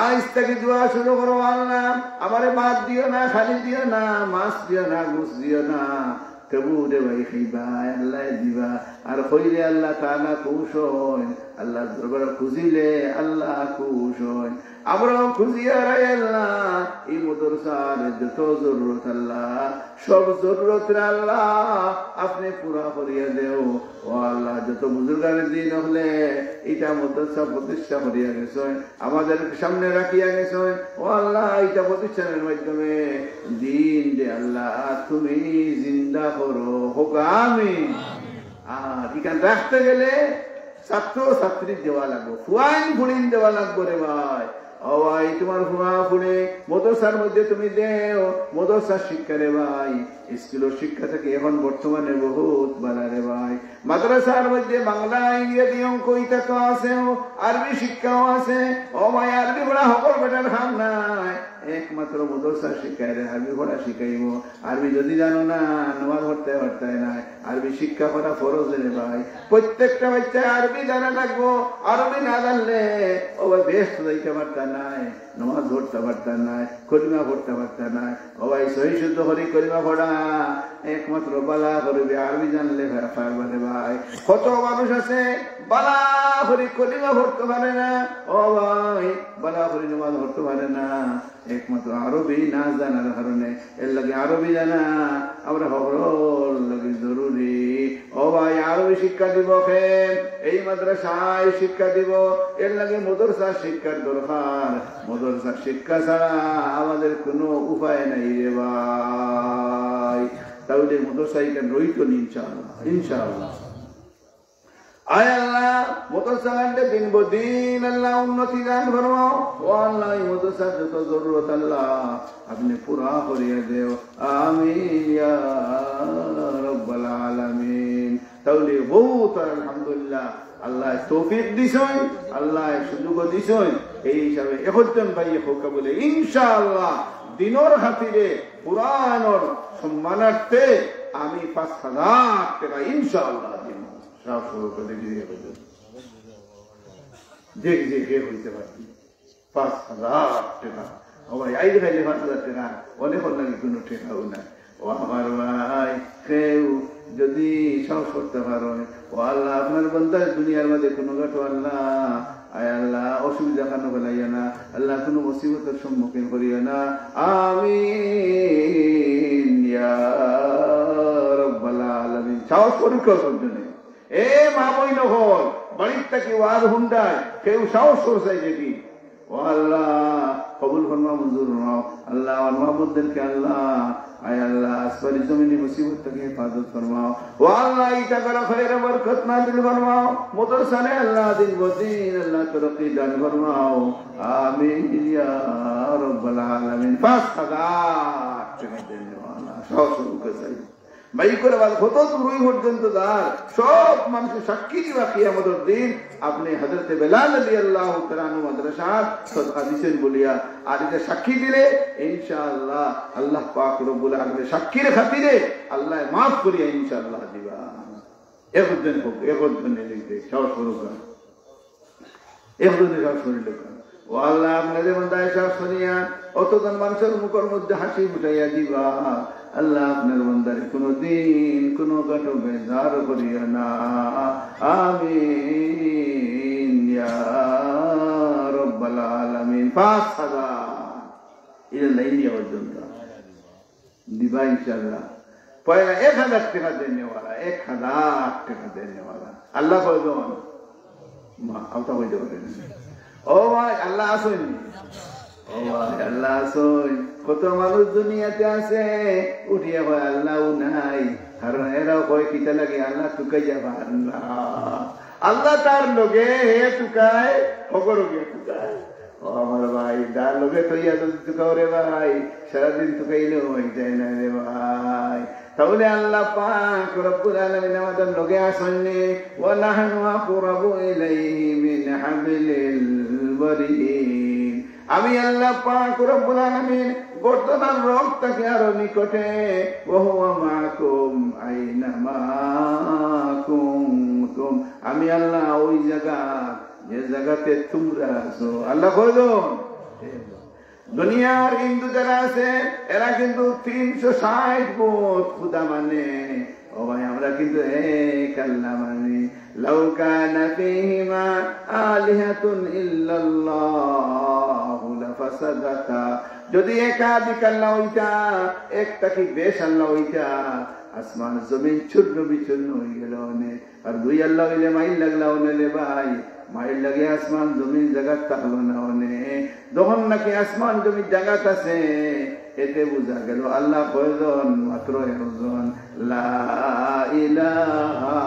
আজ থেকে দোয়া শুরু করো, আল্লাহ আমারে ভাত দিও না, খালি দিও না, মাছ দিও না, গোস দিও না, তবু রে ভাই খাইবা, আল্লাহ দিবা। আর কইলে আল্লাহ তাআলা খুশ হয়, আল্লাহ দরবারে খুঁজিলে আল্লাহ খুশ হয়। আমরাও খুঁজি আর আল্লাহ এই মাদ্রাসার যত জরুরত আল্লাহ, সব জরুরত আল্লাহ আপনি পুরা করিয়া দেও। ও আল্লাহ যত বুজুর্গানের দিন হলে এটা মাদ্রাসা প্রতিষ্ঠা করিয়া গেছেন, আমাদের সামনে রাখিয়া গেছেন, ও আল্লাহ এটা প্রতিষ্ঠানের মাধ্যমে দিন যে আল্লাহ তুমি জিন্দা করো, হোক আমিন। আর এখানে রাখতে গেলে ছাত্র ছাত্রী দেওয়া লাগবো, ফুয়াইন ফুড়িন দেওয়া লাগবো রে ভাই। ও ভাই তোমার ফুয়া ফুড়ে মাদ্রাসার মধ্যে তুমি দেও, মাদ্রাসার শিক্ষা রে ভাই, স্কুলের শিক্ষা থেকে এখন বর্তমানে বহুত বাড়া রে ভাই। মাদ্রাসার মধ্যে বাংলা, ইংরেজি, অঙ্ক ইটা তো আছে, আরবি শিক্ষাও আছে। ও ভাই আরবি পড়া সকল বেটার খাম নাই, একমাত্র মাদ্রাসা শিক্ষায় রে আরবি পড়া শিখাইব। আরবি যদি জানো না নামাজ পড়তে পারতে নাই, আরবি শিক্ষা করা ফরজ রে ভাই। প্রত্যেকটা বাচ্চা আরবি জানা লাগবো, আরবি না জানলে ও ভাই বেশ যাইতে পারতা নাই, নামাজ পড়তে পারতা নাই, কলিমা পড়তে পারতা নাই। ও ভাই সহি শুদ্ধ করে কলিমা পড়া একমাত্র বালা করবে আরবি জানলে পারবে রে ভাই। কত মানুষ আছে বালা করে কলিমা পড়তে পারে না, ও ভাই বালা করে নামাজ পড়তে পারে না, একমাত্র আরবি না জানার কারণে। এর লাগে আরবি জানা আমরা সকল লাগে জরুরি। ও ভাই আরবি শিক্ষা দিব, এই মাদ্রাসায় শিক্ষা দিব, এর লাগে মাদ্রাসা শিক্ষার দরকার। মাদ্রাসা শিক্ষা ছাড়া আমাদের কোনো উপায় নাই রে ভাই। তাহলে মাদ্রাসা এখানে রইত ইনশাআল্লাহ, ইনশাআল্লাহ। আয় আল্লাহ মাদ্রাসাকে দিন বদিন আল্লাহ উন্নতি দান ফরমাও। ও আল্লাহ এই মাদ্রাসার যত জরুরত আল্লাহ আপনি পুরা করিয়ে দেও, আমিন ইয়া রাব্বাল আলামিন। তাহলে বহুত আলহামদুলিল্লাহ আল্লাহ তৌফিক দিছেন, আল্লাহ সুযোগ দিছেন, এই হিসাবে একজন ভাই হোক বলে ইনশাআল্লাহ দিনের খাতিরে কুরআনের সম্মানার্থে আমি 5000 টাকা ইনশাআল্লাহ দিব। সব শুরু করে দিয়ে দেখে হইতে পারবি 5000 টাকা। ও ভাই আইলে খাইলে 5000 টাকা অনেক লাগে, কোনো ঠেকাও না। ও আমার ভাই কেউ যদি সাহস করতে পারো, ও আল্লাহ আপনার বন্ধা দুনিয়ার মধ্যে কোনো ঘটো আল্লাহ, আয় আল্লাহ অসুবিধা কেন ফেলাইয়া না, আল্লাহ কোনো মুসিবতের সম্মুখীন করিও না, আমিন ইয়া রাব্বাল আলামিন। সাহস পরীক্ষা করতে নেই। এ মা বই নহল বাড়ির থেকে ওয়াজ হুন্ডায় কেউ সাহস করছে দেখি, ও আল্লাহ কবুল ফরমাও, মঞ্জুর ফরমাও আল্লাহ। আমার মাহবুবদেরকে আল্লাহ আয় আল্লাহ আসমানি জমিনি মুসিবত থেকে হেফাজত ফরমাও। ও আল্লাহ ইটা করা খায়রে বরকত নাযিল ফরমাও। মাদ্রাসায় আল্লাহ দিন বদিন আল্লাহ তরক্কি দান ফরমাও, আমিন ইয়া রাব্বাল আলামিন। 5000 টাকা দেন আল্লাহ, সব শুরু করে ভাই করে কত দূরই পর্যন্ত দাঁড় সব মানুষের সাক্ষী দিবা কিয়ামতের দিন আপনি হযরত বেলাল রাদিয়াল্লাহু তাআলা আনহু মাদ্রাসার সদকা দিবেন বলিয়া। আর এটা সাক্ষী দিলে ইনশাআল্লাহ আল্লাহ পাক রব্বুল আলামিন সাক্ষীর খাতিরে আল্লাহ maaf করিয়া ইনশাআল্লাহ দিবা। একজন নিতে সব শুরু করেন, একজন সব শুরু করেন। ও আল্লাহ আপনাদের বান্দায় সব শুনিয়া অতজন মানুষের মুখের মধ্যে হাসি ফুটাইয়া দিবা। আল্লাহ আপনার বান্দারে কোনদিন কোনো ঘটক বেজার করিও না। আমিন ইয়া রব্বাল আলামিন। 5000 এর লাইন দিয়ে পর্যন্ত দিবা ইনশাআল্লাহ। পয়লা 1000 টাকা দেনেওয়ালা, 1000 টাকা দেনেওয়ালা আল্লাহ কয়জন মা আওতা হইতে পারে। ও ভাই আল্লাহ আসেন, ও ভাই আল্লাহ আসেন। কত মানুষ দুনিয়াতে আছে উঠিয়া হয় আল্লাহ নাই, কারণ এরাও কয় কিতা লাগে আল্লাহ টুকাই যাবা। আল্লাহ তার লোকে হে টুকায় খবর গিয়ে টুকায়। ও আমার ভাই তার লোকে তৈয়া টুকাও রে ভাই, সারাদিন টুকাইলেও হয়ে যায় না রে ভাই। তাহলে আল্লাহ পাক রব্বুল আলামিন আমাদের লোকে আসেননি। ওয়া নাহনু আকরাবু ইলাইহি মিন হাবলিল ওয়ারিদ। আমি আল্লাহ পাক রব্বুল আলামিন বর্তমান রব থেকে আরো নিকটে। ওয়া হুয়া মাকুম আইনামা কুনতুম। আমি আল্লাহ ওই জায়গা যে জায়গাতে তোমরা আছো। আল্লাহ কয়জন? দুনিয়ার হিন্দু যারা আছে এরা কিন্তু 360 বোধ খুদা মানে। ও ভাই আমরা কিন্তু এক আল্লাহ মানি। লাউ কানা ফীহিমা আলিহাতুন ইল্লাল্লাহু লাফাসাদাতা। যদি একাধিক আল্লাহ হইতা, একটা কি বেশ আল্লাহ হইতা, আসমান জমিন চূর্ণ বিচূর্ণ হয়ে গেল। আর দুই আল্লাহ হইলে মাইল লাগলা রে ভাই, মাইল লাগে আসমান জমিন জায়গা থাকলো না। যখন নাকি আসমান জমির জায়গাত আছে এতে বোঝা গেল আল্লাহ কয়জন? মাত্র একজন। লা ইলাহা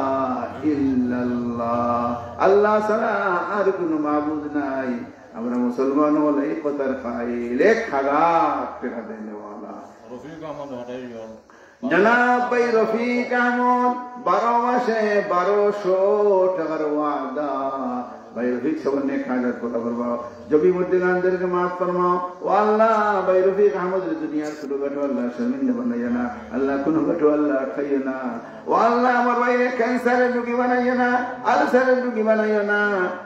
ইল্লাল্লাহ। আল্লাহ ছাড়া আর কোনো মাবুদ নাই। আমরা মুসলমান হলে এই কথার ফাইল 1000 টাকা দেনেওয়ালা জনাব ভাই রফিক আহমদ 12 মাসে 1200 টাকার ওয়াদা। ভাই রফিক সামনে খাজাত কথা বলবো, জবি মুদ্দিগানদেরকে মাফ ফরমাও। ও আল্লাহ ভাই রফিক আহমদের দুনিয়ার ছোটো খাটো আল্লাহ শর্মিন্দা বানাইয়া না। আল্লাহ কোনো খাটো আল্লাহ খাইও না। ও আল্লাহ আমার ভাইয়ের ক্যান্সারের রোগী বানাইও না, আলসারের রোগী বানাইও না,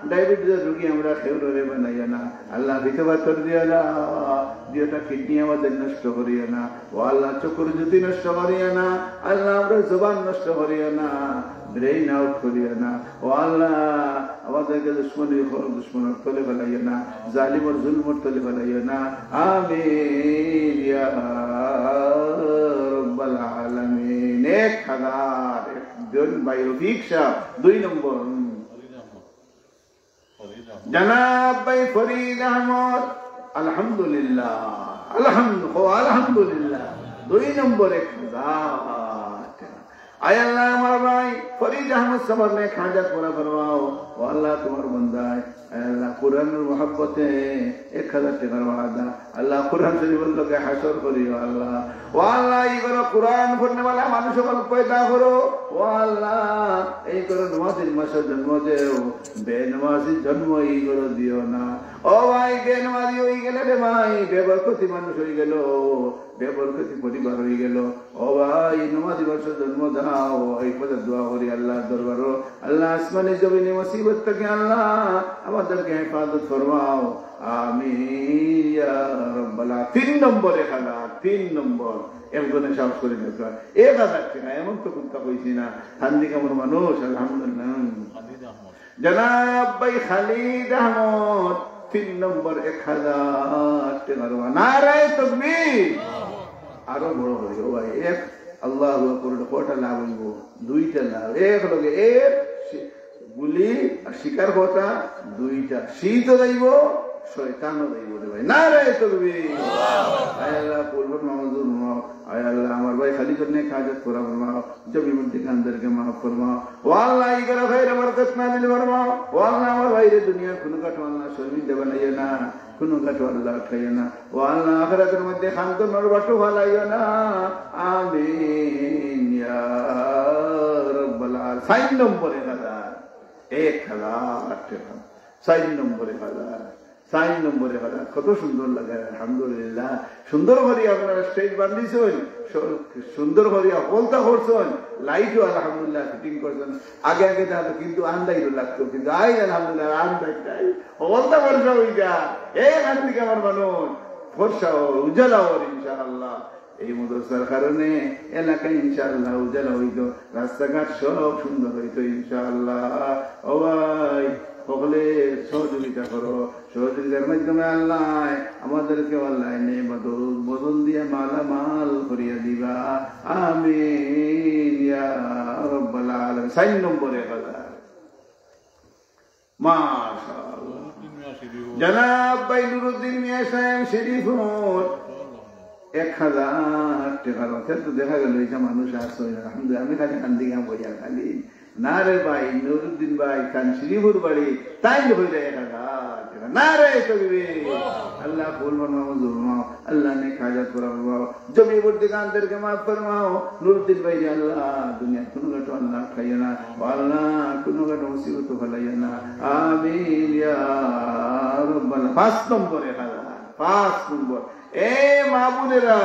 ডায়াবেটিসের রোগী আমরা খেউরে বানাইও না। আল্লাহ ভিতবাতর দিও না, দুটা কিডনি আমাদের নষ্ট করিও না। ও আল্লাহ চকুর জ্যোতি নষ্ট করিও না। আল্লাহ আমরা জবান নষ্ট করিও না, ব্রেইন আউট করিও না। ও আল্লাহ আমাদেরকে দুশ্মনের তলে ফেলাইও না, জালিমর জুলমর তলে ফেলাইও না। আমিন ইয়া রব্বাল আলামিন। 1000 একজন ভাই রফিক সাহেব 2 নম্বর। জনাব ভাই ফরিদ আহমদ আলহামদুলিল্লাহ আলহামদুলিল্লাহ 2 নম্বর 1000। আয় আল্লাহ আমার ভাই ফরিদ আহমদ সাহেব ने খাজাত পুরা ফরমাও। ও আল্লাহ তোমার বান্দায় আল্লাহ কুরআনের মহব্বতে 1000 টাকার ওয়াদা। আল্লাহ কুরআন শরীফের লোকে হাসর করিও আল্লাহ। ও আল্লাহ এই করো কুরআন পড়নে वाला মানুষ সকল পয়দা করো। ও আল্লাহ এই করো নমাজের মাসে জন্ম দেও, বেনমাজি জন্ম এই করো দিও না। ও ভাই বেনমাজি হয়ে গেলে রে ভাই, বেবরকতি মানুষ হয়ে গেল, বেবরকতি পরিবার হয়ে গেল। ও ভাই নমাজি বর্ষে জন্ম দাও, এই পদে দোয়া করি আল্লাহ দরবার। আল্লাহ আসমানে জমিনে মুসিবত থেকে আল্লাহ আমাদেরকে হেফাজত ফরমাও। আমিন ইয়া রাব্বাল আলামিন। 3 নম্বর 1000, 3 নম্বর একজনে সাহস করে দেখো 1000 টাকা। এমন তো কোনটা কইছি না, হান্দি কামর মানুষ আলহামদুলিল্লাহ। জনাব ভাই খালিদ আহমদ 3 নম্বর 1000 টাকার নারায়ে তাকবীর। আরো বড় হইও ভাই, এক আল্লাহু আকবার কয়টা লাভ হইব? 2টা লাভ। এক লগে এক গুলি আর শিকার কথা 2টা। শীতও যাইব শয়তানও যাইব রে ভাই। নারায়ে তাকবীর। আয় আল্লাহ পূর্বত মামুজুর মাও। আয় আল্লাহ আমার ভাই খালি করনে খাজাত পুরা ফরমাও, জমি মুদ্দিক আনদেরকে মাফ ফরমাও। ও আল্লাহ এই করে ভাইরে বরকত নাজিল ফরমাও। ও আল্লাহ আমার ভাইরে দুনিয়ার কোনো কাটো আল্লাহ শর্মিন্দা বানাইও না, কোনো কাটো আল্লাহ খাইও না। ও আল্লাহ আখিরাতের মধ্যে খান্তর বাটু ফালাইও না। আমিন ইয়া রাব্বাল আলামিন। 4 নম্বর 1000, 1000 টাকা। 4 নম্বর 1000, 4 নম্বর 1000। কত সুন্দর লাগে আলহামদুলিল্লাহ। সুন্দর করে আপনারা স্টেজ বান্ধিছেন, সুন্দর করে বলতা করছেন, লাইটও আলহামদুলিল্লাহ ফিটিং করছেন। আগে আগে তাহলে কিন্তু আন্দাইরও লাগতো, কিন্তু আই আলহামদুলিল্লাহ আন্দাইটাই বলতা বর্ষা হয়ে যা। এই গান থেকে আমার মানুষ বর্ষা উজালা হর ইনশাআল্লাহ। এই মাদ্রাসার কারণে এলাকা ইনশাআল্লাহ উজালা হইতো, রাস্তাঘাট সব সুন্দর হইতো ইনশাআল্লাহ। ও ভাই সকলে সহযোগিতা করো, সহযোগিতার মাধ্যমে আল্লাহ আমাদেরকে আল্লাহ বদল দিয়ে মালামাল করিয়া দিবা, আমিন ইয়া রাব্বাল আলামিন। 4 নম্বরে কথা মাশাআল্লাহ জনাব ভাই নুরুদ্দিন মিয়া সাহেব শরীফুর 1000 টাকার অর্থে তো দেখা গেল এটা মানুষ আসো আলহামদুলিল্লাহ। আমি খালি কান্দি গাম বইয়া খালি না রে ভাই নুরুদ্দিন ভাই খান শ্রীপুর বাড়ি তাই হয়ে যায় 1000 টাকা না রে তবে আল্লাহ ফুল ফরমাও জুরমাও, আল্লাহ ने खाजा पूरा फरमाओ, जमी बुद्धिकांतर के माफ फरमाओ। नुरुद्दीन भाई अल्लाह दुनिया कुनो गटो अल्लाह खायना अल्लाह कुनो गटो मुसीबत फलायना आमीन या रब्बाल। 5 নম্বর 5 নম্বর এ মাহবুবেরা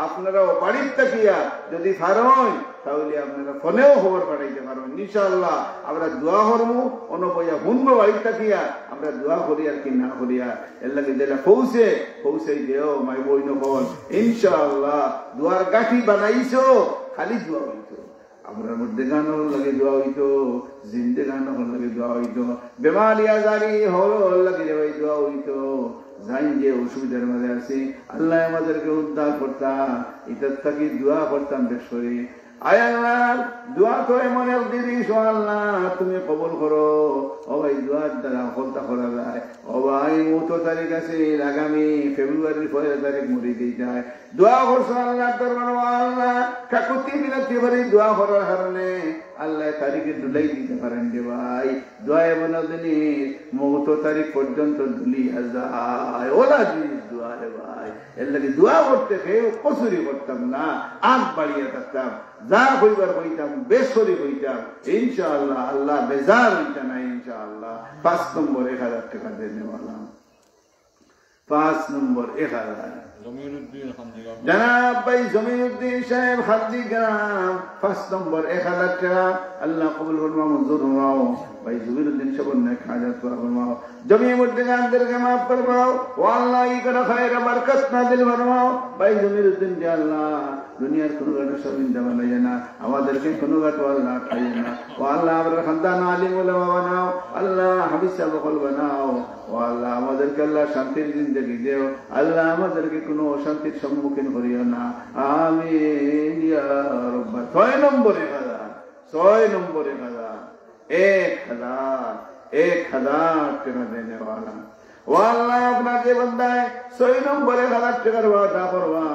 আপনারাও বাড়ির তাকিয়া যদি পারেন তাহলে আপনারা ফোনেও খবর পাঠাইতে পারবেন ইনশাআল্লাহ। আমরা দোয়া করবো অনবয়া শুনবো বাড়ির তাকিয়া আমরা দোয়া করি আর কি না করিয়া এর লাগে যেটা পৌঁছে দেও মাই বই নকল ইনশাআল্লাহ। দোয়ার গাঠি বানাইছো খালি দোয়া হইতো, আমরা মধ্যে গানও লাগে দোয়া হইতো, জিন্দে গানও লাগে দোয়া হইতো, বেমারি আজারি হল লাগে দোয়া হইতো। যাই যে অসুবিধার মধ্যে আছি আল্লাহ আমাদেরকে উদ্ধার করতাম, এটার থাকি দোয়া করতাম বেশ করে। আয় আল্লাহ দোয়া তো এমন এক জিনিস আল্লাহ তুমি কবুল করো। ও ভাই দোয়ার দ্বারা হলতা করা যায়। ও ভাই 29 তারিখ আছে, আগামী ফেব্রুয়ারির 1 তারিখ মরে দিয়ে যায়। দোয়া করছো আল্লাহ দরবার আল্লাহ কাকুতি বিনতি করে দোয়া করার কারণে আল্লাহ তারিখে দুলাই দিতে পারেন যে ভাই। দোয়া এমন জিনিস 29 তারিখ পর্যন্ত দুলিয়া যায়, ওলা জিনিস দোয়া রে ভাই। এর লাগে দোয়া করতে খেয়ে কসুরি করতাম না, আগ বাড়িয়ে থাকতাম, যা হইবার হইতাম বেশ করে হইতাম ইনশাআল্লাহ। আল্লাহ বেজার হইতা না ইনশাআল্লাহ। 5 নম্বর 1000 টাকা দেনে বললাম। 5 নম্বর 1000 জনাব ভাই জমিউদ্দিন সাহেব হাজি গ্রাম 5 নম্বর 1000 টাকা আল্লাহ কবুল ফরমাও মঞ্জুর ফরমাও। ভাই জমিউদ্দিন সাহেব ने खाजा पूरा फरमाओ, जमीउद्दीन अंदर के माफ फरमाओ। ও আল্লাহ ই করে খায়ের বরকত নাজিল ফরমাও। ভাই জমিউদ্দিন যে আল্লাহ দুনিয়ার কোনো গাড়ি সবিন্দা বানাইয়া না, আমাদেরকে কোনো গাড়ি আল্লাহ খাইয়ে না। ও আল্লাহ আমরা খানদান আলিম উলামা বানাও, আল্লাহ হাফিজ সাহেব বানাও। ও আল্লাহ আমাদেরকে আল্লাহ শান্তির জিন্দেগি দেও, আল্লাহ আমাদেরকে কোনো অশান্তির সম্মুখীন করিও না আমিন ইয়া রাব্বাল। 6 নম্বর 1000 6 নম্বর 1000 টাকা देने वाला। ও আল্লাহ আপনার যে বান্দা 6 নম্বর 1000 টাকার ওয়াদা করবা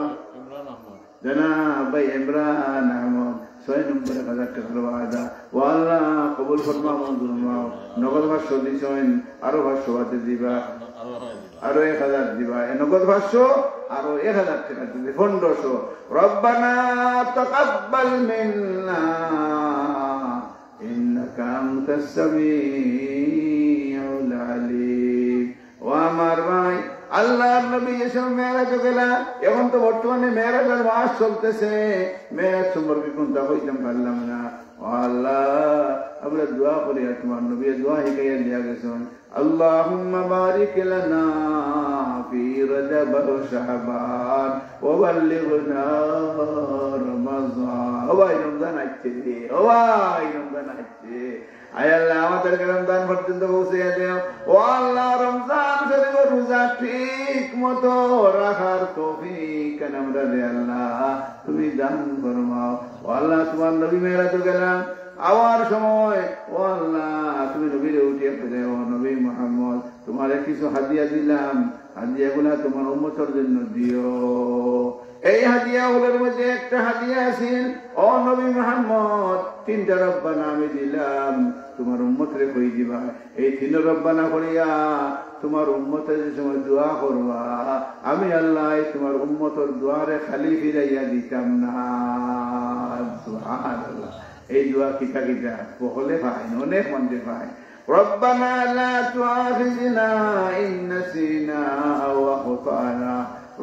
জনাব ভাই ইমরান আহমদ 6 নম্বর 1000 টাকার ওয়াদা। ও আল্লাহ কবুল ফরমাও মঞ্জুর ফরমাও। নগদ 500 দিছেন, আরো 500 বাতে দিবা, আরো 1000 দিবা। নগদ 500 আরো 1000 টাকা দিবে 1500। রব্বানা তাকাব্বাল মিন্না ইন্নাকা আনতাস সামিউল আলিম। ও আমার ভাই আল্লাহর নবী এসব মেরাজে গেলা, এখন তো বর্তমানে মেরাজের মাস চলতেছে, মেরাজ সম্পর্কে কোনটা হইতাম পারলাম না। ও আল্লাহ আমরা দোয়া করি, তোমার নবী দোয়া শিখাইয়া দিয়া গেছেন, আল্লাহুম্মা বারিক লানা ফি রজব ওয়া শাবান ওয়া বাল্লিগনা রমাযান। ও ভাই রমজান আসছে, ও ভাই রমজান আসছে। আয় আল্লাহ আমাদেরকে রমজান পর্যন্ত পৌঁছে দেও। ও আল্লাহ রমজান শরীফের রোজা ঠিক মতো রাখার তৌফিক আমরা দে আল্লাহ তুমি দান ফরমাও। ও আল্লাহ তোমার নবী মেরাজে গেলাম, আওয়ার সময় ও আল্লাহ তুমি নবীরে উঠিয়ে দেও, নবী মুহাম্মদ তোমারে কিছু হাদিয়া দিলাম, হাদিয়াগুলা তোমার উম্মতের জন্য দিও। এই হাদিয়াগুলোর মধ্যে একটা হাদিয়া আছিল, ও নবী মুহাম্মদ 3টা রব্বানা আমি দিলাম, তোমার উম্মতরে কই দিবা। এই 3 রব্বানা করিয়া তোমার উম্মতের যে সময় দোয়া করবা, আমি আল্লাহ তোমার উম্মতের দোয়ারে খালি ফিরাইয়া দিতাম না। সুবহানাল্লাহ। এই দোয়া কিতা কিতা বহলে ভাই অনেক মন্দির ভাই। রব্বানা লা তুআখিযনা ইন নাসিনা আও আখতানা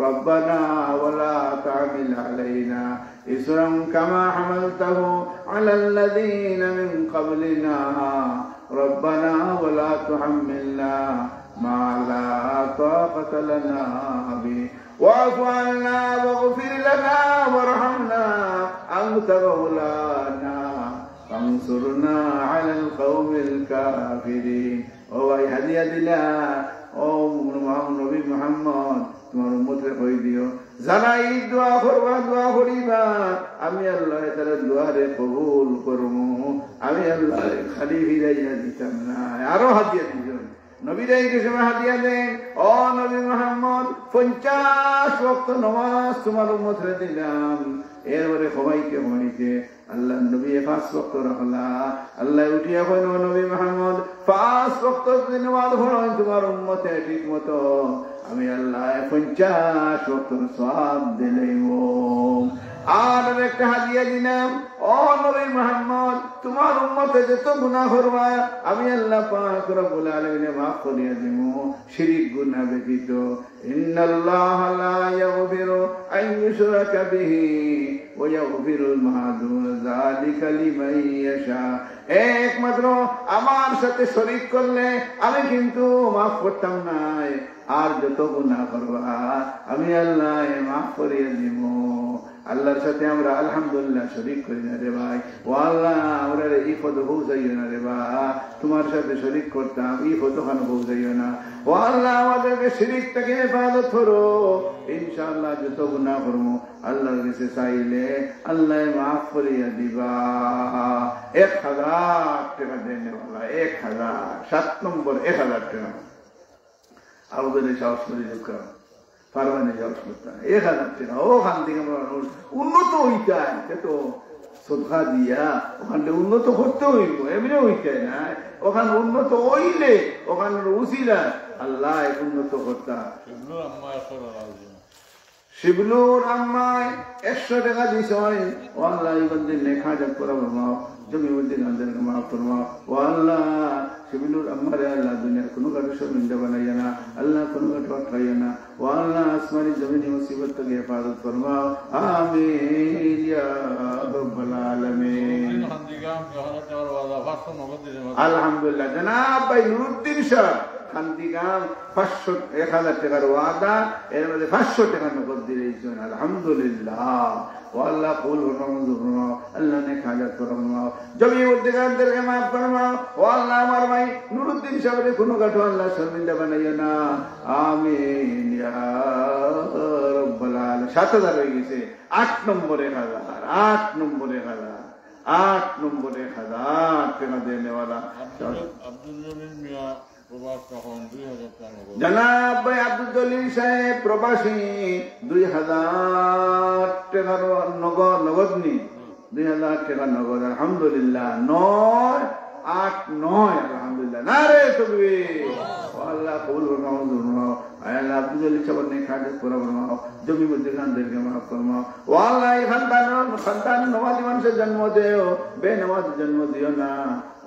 ربنا ولا تعمل علينا إصرا كما حملته على الذين من قبلنا ربنا ولا تحملنا ما لا طاقة لنا به واعف عنا واغفر لنا وارحمنا أنت مولانا فانصرنا على القوم الكافرين ও ভাই হাদিয়া দিলা ও নবী মুহাম্মদ তোমার উম্মতরে কই দিও যারা এই দোয়া করবা দোয়া করিবা আমি আল্লাহ তাআলা দোয়ারে কবুল করমু আমি আল্লাহ খালি ফিরাইয়া দিতাম না আরো হাদিয়া দিবেন নবীরাই যে সময় হাদিয়া দেন ও নবী মুহাম্মদ 50 ওয়াক্ত নামাজ তোমার উম্মতরে দিলাম এরপরে সবাইকে আল্লাহ নবী 5 ওয়াক্ত রাখলা আল্লাহ উঠিয়া কইল নবী মুহাম্মদ 5 ওয়াক্ত নামাজ পড়েন তোমার উম্মতে ঠিকমতো আমি আল্লাহ 50 ওয়াক্তের সওয়াব দিলাম আর একটা হাদিয়া দিলাম ও নবী মুহাম্মদ তোমার উম্মতে যত গুনাহ করবা আমি আল্লাহ পাক রব্বুল আলামিন মাফ করিয়া দেব শিরক গুনাহ ব্যতীত ইন্নাল্লাহা লা ইয়াগফিরু আন ইউশরাকা বিহি ওয়া ইয়াগফিরুল মা দুনা যালিকা লিমান ইয়াশা একমাত্র আমার সাথে শরীক করলে আমি কিন্তু মাফ করতাম না আর যত গুনাহ করবা আমি আল্লাহ মাফ করিয়া দেব আল্লাহর সাথে আমরা আলহামদুলিল্লাহ শরীক করি না রে ভাই ও আল্লাহ আমরা এই পদ পৌঁছাইও না রে ভাই তোমার সাথে শরীক করতাম এই পদখানে পৌঁছাইও না ও আল্লাহ আমাদেরকে শিরিক থেকে হেফাজত করো ইনশাআল্লাহ যত গুনাহ করবো আল্লাহর কাছে চাইলে আল্লাহ মাফ করিয়া দিবা 1000 টাকা দেনে वाला 1000 7 নম্বর 1000 টাকা আমাদের সাহস করে ঢুকা পারমানে যাওয়া করতে 1000 টাকা ওখান থেকে উন্নত হইতে হয় তো সদকা দিয়া ওখানে উন্নত করতে হইব এমনি হইতে না ওখানে উন্নত হইলে ওখানে উসিলা আল্লাহ উন্নত করতে শিবলুর আম্মায় 100 টাকা দিছ ও আল্লাহ ইবাদে লেখা যা করব মাও জমি মধ্যে গান্দের মাফ ফরমাও ও আল্লাহ শিবলুর আম্মারে আল্লাহ দুনিয়ার কোনো কারো শর্মিন্দা বানাইয়া না আল্লাহ কোনো কারো আটকাইয়া না ও আল্লাহ আসমানি জমিনি মুসিবত থেকে হেফাজত ফরমাও আমিন ইয়া রাব্বাল আলামিন আলহামদুলিল্লাহ জনাব ভাই নুরুদ্দিন সাহেব খান্দিগাম 1000 টাকার ওয়াদা এর মধ্যে 500 টাকা নগদ দিয়েছেন আলহামদুলিল্লাহ ও আল্লাহ কবুল ফরমাও আল্লাহ নে খাজাত ফরমাও জমি উদ্দিগানদেরকে মাফ ফরমাও ও আল্লাহ আমার ভাই নুরুদ্দিন সাহেবের কোনো গাঠো আল্লাহ শর্মিন্দা বানাইও না আমিন ইয়া রাব্বাল আলামিন 7000 হয়ে গেছে 8 নম্বরে 1000 8 নম্বরে 1000 টাকা দেনে वाला আব্দুল জলিল মিয়া জনাব ভাই আব্দুল জলিল সাহেব প্রবাসী 2000 টাকার নগদ নি 2000 টাকা নগদ আলহামদুলিল্লাহ 989 আলহামদুলিল্লাহ নারে তাকবীর আল্লাহ কবুল ফরমাও আল্লাহ আব্দুল জলিল সাহেব নে খাজত ফরমাও জমি মধ্যে গানদেরকে মাফ ফরমাও ও আল্লাহ খানদান নওয়াজি মানুষের জন্ম দেও বেনমাজ জন্ম দিও না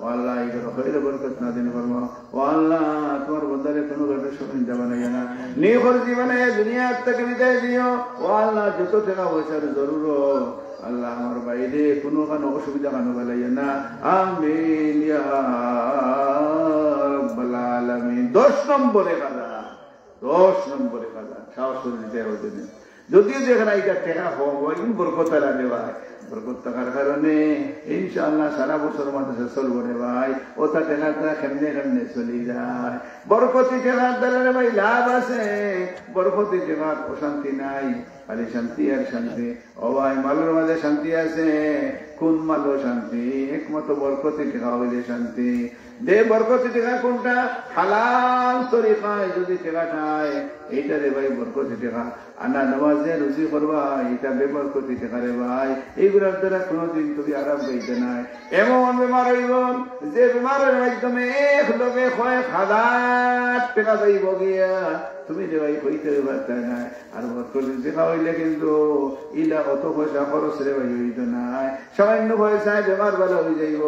ও আল্লাহ ইগর খৈর বরকত না দিন ফরমাও ও আল্লাহ তোমার বন্দারে কোনো ঘটে শর্মিন্দা বানাইয়া না নিখর জীবনে দুনিয়া থেকে বিদায় দিও ও আল্লাহ যত টাকা পয়সার জরুরত আল্লাহ আমার বাইরে কোনো কারণে অসুবিধা কানো বানাইয়া না আমিন ইয়া রাব্বাল আলামিন 10 নম্বরে 10 নম্বরে সাহস করে দিতে হবে যদিও যেখানে এটা টাকা হবো বরকত আনে ভাই বরকত থাকার কারণে ইনশাআল্লাহ সারা বছর মাদ্রাসা চলবো রে ভাই ওটা টাকাটা কেমনে চলি যায় বরকতি টাকার দ্বারা ভাই লাভ আছে বরকতি টাকার অশান্তি নাই খালি শান্তি আর শান্তি ও ভাই মালের মাঝে শান্তি আছে কোন মালো শান্তি একমাত্র বরকতি টাকা হইলে শান্তি যে বরকতি টাকা কোনটা হালাল তরিকায় যদি টাকা খায় এইটা রে ভাই বরকতি টাকা আনা নামাজে রুজি করবা এটা বেবরকতি টাকা রে ভাই এইগুলোর দ্বারা কোনোদিন তুমি আরাম পাইতে নাই এমন বেমার হইব যে বেমারের মাধ্যমে এক লোকে 1000 টাকা যাইব গিয়া তুমি রে ভাই কইতে পারতে না আর বরকতি টাকা হইলে কিন্তু ইলা অত পয়সা খরচ রে ভাই হইত নাই সামান্য পয়সায় বেমার ভালো হয়ে যাইব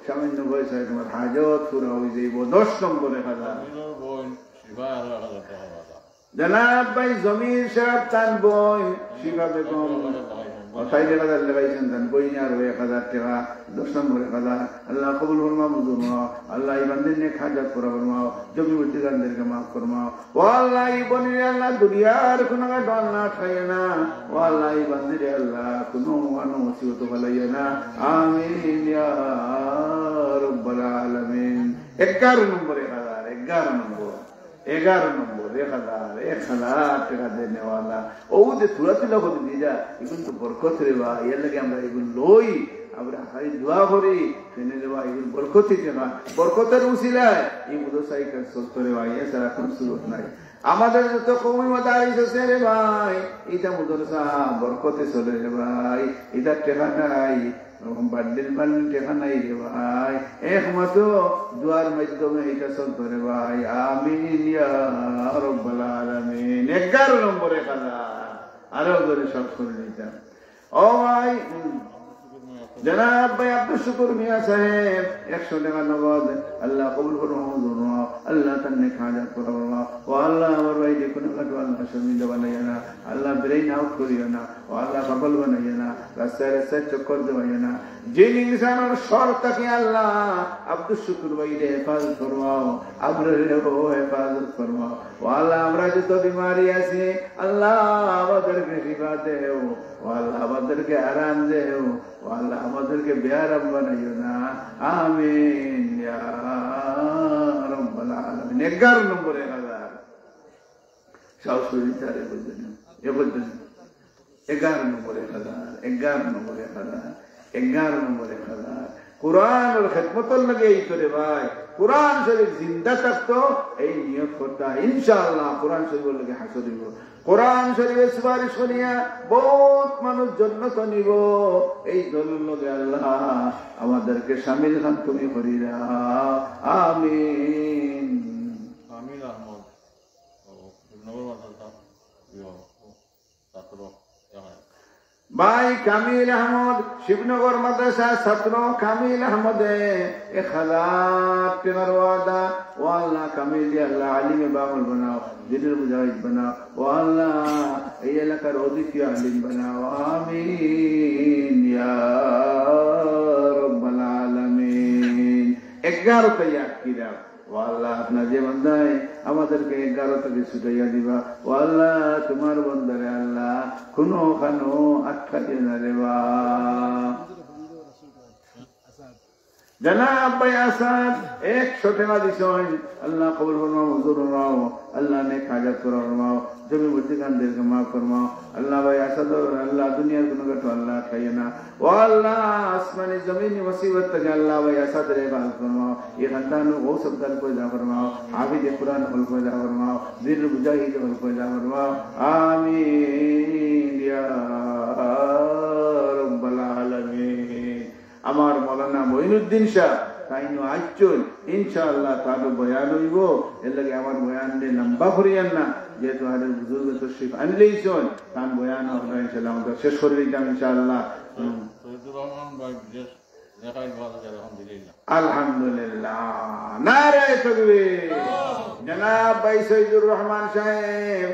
সামান্য পয়সায় তোমার হাজত পুরো হয়ে যাইব 10 নম্বরে 1000 জনাব ভাই জমির সাহেব তান বই শিবা বেগম 6 টাকা লাগাইছেন দেন কইনি আর 1000 টাকা 10 নম্বর 1000 আল্লাহ কবুল ফরমাও মঞ্জুর ফরমাও আল্লাহ এই বান্দির নেক হাজাত পুরা ফরমাও জমি বুদ্ধিগানদেরকে মাফ ফরমাও ও আল্লাহ এই বনি আল্লাহ দুনিয়ার কোনো ডল না খায় না ও আল্লাহ এই বান্দির আল্লাহ কোনো মুসিবত ফলাইয়া না আমিন ইয়া রাব্বাল আলামিন 11 নম্বর 11 নম্বর 1000 টাকা দেনে वाला ও যে তুলা তুলা করে দিজা এগুলো তো বরকত রে ভাই এর লাগে আমরা এগুলো লই আমরা হাই দোয়া করি ফেনে রে ভাই এগুলো বরকতই না বরকতের উসিলায় এই মুদসাই কাজ চলতে রে ভাই এছাড়া কোনো সুরত নাই আমাদের যত কওমি মাদারিস আছে রে ভাই এটা মুদরসা বরকতে চলে রে ভাই এটা টাকা নাই বান্ডিল টাকা নাই রে ভাই একমাত্র দুয়ার মাধ্যমে এটা চলতে রে ভাই আমিন ইয়া রাব্বাল আলামিন 11 নম্বরে কাজা আরো করে সব করে নিতাম ও ভাই জনাব ভাই আব্দুল শুকুর মিয়া সাহেব 100 টাকা নগদ আল্লাহ কবুল ফরমাও আল্লাহ তান্নে খাজা ফরমাও ও আল্লাহ আমার ভাই যে কোনো কাজ আল্লাহ শর্মিন্দা বানাইয়া না আল্লাহ ব্রেইন আউট করিও না ও আল্লাহ কবল বানাইয়া না রাস্তায় রাস্তায় চক্কর দেওয়াইয়া না যে ইনসানের শর্তকে আল্লাহ আব্দুল শুকুর ভাই রে হেফাজত ফরমাও আমরাও হেফাজত ফরমাও ও আল্লাহ আমরা যত বিমারি আছি আল্লাহ আমাদেরকে শিফা দেও ও আল্লাহ আমাদেরকে আরাম দেও ও আল্লাহ আমাদেরকে বেআরাম বানাইও না আমিন ইয়া রাব্বাল আলামিন 11 নম্বরে 1000 শাশুড়ি তারে বলছেন এ বলছেন 11 নম্বরে 1000 কোরআনের খেদমতের লাগে এই করে ভাই কোরআন শরীফ জিন্দা থাকতো এই নিয়ত করতা ইনশাআল্লাহ কোরআন শরীফের লাগে হাসর দিব কোরআন শরীফের সুপারিশ করিয়া বহুত মানুষ জান্নাত নিব এই দলের লগে আল্লাহ আমাদেরকে শামিল খান তুমি করিরা আমিন কামিল আহমদ নগর মাদ্রাসা ছাত্র ভাই কামিল আহমদ শিবনগর মাদ্রাসা ছাত্র কামিল আহমদে 1000 টাকার ওয়াদা ও আল্লাহ কামিল আল্লাহ আলিমে বামল বানাও দিনের মুজাহিদ বানাও ও আল্লাহ এই এলাকার অদ্বিতীয় আলিম বানাও আমিন ইয়া রাব্বাল আলামিন 11 তৈয়ার কিরা ও আল্লাহ আপনার যে বান্দায় আমাদেরকে 11 থেকে ছুটাইয়া দিবা ও আল্লাহ তোমার বান্দারে আল্লাহ কোনো খানো আটকা দিয়ে না রেবা জনাব ভাই আসাদ 100 টাকা দিছেন আল্লাহ কবুল ফরমাও মঞ্জুর ফরমাও আল্লাহ নেক হাজাত ফরমাও জমি বুদ্ধিগানদেরকে মাফ ফরমাও আল্লাহ ভাই আসাদ আল্লাহ দুনিয়ার কোনো কথা আল্লাহ খাইয়ে না ও আল্লাহ আসমানি জমিনি মুসিবত থেকে আল্লাহ ভাই আসাদ রে বাল ফরমাও ये खानदान वो सब दल को जा फरमाओ हाफिज कुरान को जा फरमाओ दिल मुजाहिद को जा फरमाओ आमीन या रब्बल आलमीन আমার মাওলানা মঈনুদ্দিন শাহ তাইনো আইচুন ইনশাআল্লাহ তার বয়ান হইব এর লাগে আমার বয়ান দে লম্বা করিয়েন না যেহেতু আমাদের বুজুর্গ তশরিফ আনলেইছেন তার বয়ান আমরা ইনশাআল্লাহ আমরা শেষ করে দিতাম ইনশাআল্লাহ সৈয়দুর রহমান ভাই বিশেষ দেখাই ভালো আলহামদুলিল্লাহ আলহামদুলিল্লাহ নারে তাকবীর জনাব ভাই সৈয়দুর রহমান সাহেব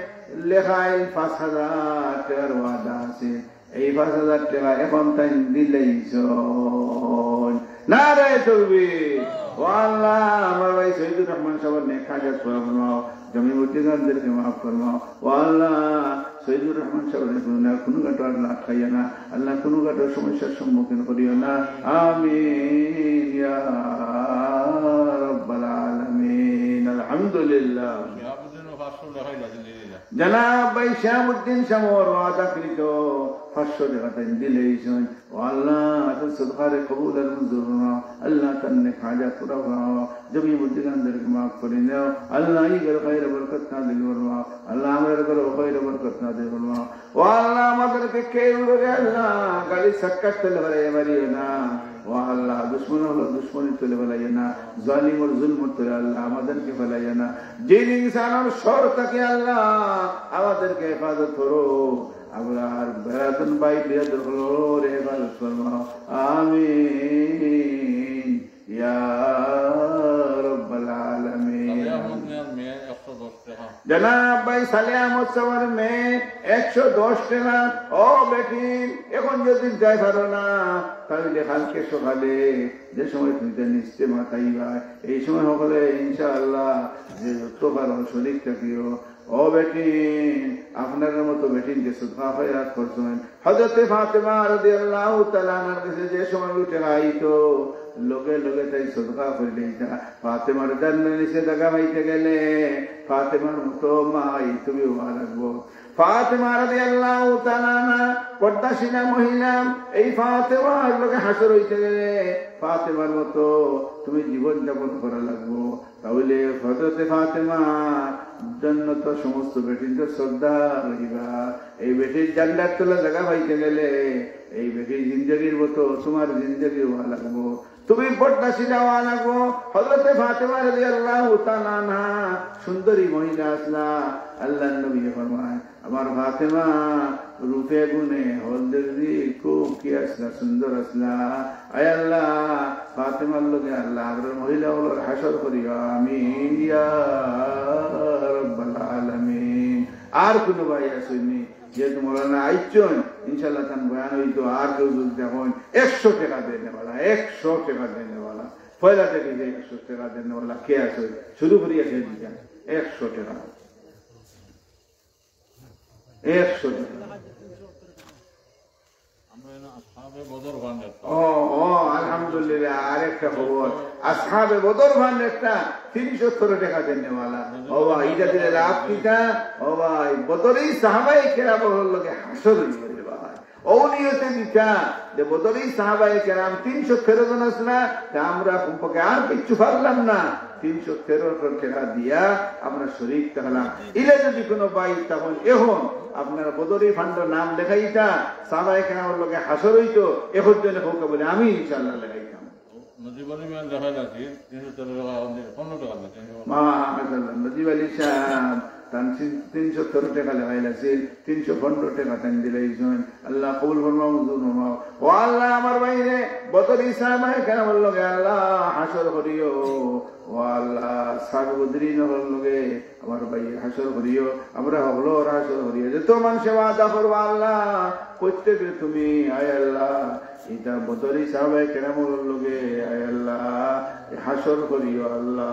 লেখাই 5000 টাকার ওয়াদা আছে এই 5000 টাকা এখন তাই দিলেইছেন নারে তাকবীর ও আল্লাহ আমার ভাই সৈয়দুর রহমান সাহেব নেক হাজাত ফরমাও জমি বুদ্ধিগানদেরকে মাফ ফরমাও ও আল্লাহ সৈয়দুর রহমান সাহেবের কোনো গাটো আল্লাহ খাইয়া না আল্লাহ কোনো গাটো সমস্যার সম্মুখীন করিও না আমিন ইয়া রাব্বাল আলামিন আলহামদুলিল্লাহ জনাব ভাই শাহাবুদ্দিন শামর ওয়াদাকৃত 500 টাকা তাই দিলেইছেন ও আল্লাহ তোর সদকারে কবুল আর মঞ্জুর ফরমাও আল্লাহ তান্নে হাজাত পুরা ফরমাও জমি বুদ্ধিগানদেরকে মাফ করে দাও আল্লাহ ইগর খায়র বরকত নাযিল ফরমাও আল্লাহ আমাদের ঘরে খায়র বরকত নাযিল ফরমাও ও আল্লাহ আমাদেরকে কেউ রে আল্লাহ গাড়ি সাক্কাত চলে মারিও না ও আল্লাহ দুশমন হলো দুশমনি চলে ফেলাইয়া না জালিম আর জুলম চলে আল্লাহ আমাদেরকে ফেলাইয়া না যে ইনসানের শর থাকে আল্লাহ আমাদেরকে হেফাজত করো আমরা আর বেরাদন ভাই বিয়াদর হলো রে হেফাজত ফরমাও আমিন ইয়া রাব্বাল আলামিন জনাব ভাই সালে আহমদ সাওয়ার মে 110 টাকা ও বেটি এখন যদি যাই পারো না তাহলে কালকে সকালে যে সময় তুমি নিশ্চয় মাতাইবা এই সময় সকলে ইনশাআল্লাহ যে যত পারো শরীর থাকিও ও বেটিন আপনার মতো বেটিনকে সুদকা খয়রাত করছেন হযরতে ফাতেমা রাদিয়াল্লাহু তাআলা আনহার কাছে যে সময় উঠে আইতো লগে লগে তাই সদকা করে দিতা ফাতেমার জান্নাত নিচে দাগা পাইতে গেলে ফাতেমার মতো মাই তুমি ভালো লাগবো ফাতেমা রাদিয়াল্লাহু তাআলা পর্দাশীলা মহিলা এই ফাতেমার লগে হাসর হইতে গেলে ফাতেমার মতো তুমি জীবন যাপন করা লাগবো তাহলে হযরতে ফাতেমা জান্নাত সমস্ত বেটিনদের শ্রদ্ধা রইবা এই বেটির জান্নাত তোলা জায়গা পাইতে গেলে এই বেটির জিন্দগির মতো তোমার জিন্দগি ভালো লাগবো তুমি পর্দাশীলা হওয়া লাগবো হযরতে ফাতেমা রাদিয়াল্লাহু তাআলা আনহা সুন্দরী মহিলা আসলা আল্লাহর নবী ফরমায় আমার ফাতেমা রূপে গুণে হলদি খুব কি আসলা সুন্দর আসলা আয় আল্লাহ ফাতেমার লোকে আল্লাহ আমরা মহিলা হলোর হাসর করিও আমিন ইয়া রাব্বাল আলামিন আর কোনো ভাই আসেনি যেহেতু মৌলানা আইচন ইনশাল্লাহ তার বয়ান হইতো আর কেউ যদি দেখুন 100 টাকা দেনেওয়ালা 100 টাকা দেনেওয়ালা পয়লা থেকে যে 100 টাকা দেনেওয়ালা কে আছে শুরু করিয়াছে 100 টাকা 100 টাকা আলহামদুলিল্লাহ আরেকটা খবর আসহাবে বদর ভান একটা 370 টাকা দেনেওয়ালা ও ভাই এটা দিলে লাভ কিটা ও ভাই বদরি সাহাবায়ে কেরামের লগে হাসর হইবে ভাই ও নিয়তে দিতা যে বদরি সাহাবায়ে কেরাম 313 জন আসলা আমরা কমপক্ষে আর কিছু পারলাম না 313 টাকা দিয়া আমরা শরীক থাকলাম ইলে যদি কোনো ভাই তখন এখন আপনারা বদরি ফান্ড নাম লেখাইতা সাহাবায়ে কেরামের লগে হাসর হইতো এখন জন্য হোক বলে আমি ইনশাআল্লাহ লেখাইতাম নজিব আলী মান দেখা যাচ্ছে 313 টাকা 15 টাকা মাশাআল্লাহ নজিব আলী সাহেব তান 313 টাকা লেখাইলাছে 315 টাকা তান দিলাইছেন আল্লাহ কবুল ফরমাও মঞ্জুর ফরমাও ও আল্লাহ আমার বাইরে বদরি সাহাবায়ে কেরামের লগে আল্লাহ হাসর করিও ও আল্লাহ সাহাবে বদরিন লগে আমার ভাই হাসর করিও আমরা হলো হাসর করিও যত মানুষ ওয়াদা করব আল্লাহ প্রত্যেকে তুমি আয় আল্লাহ এটা বদরি সাহাবায়ে কেরামের লগে আয় আল্লাহ হাসর করিও আল্লাহ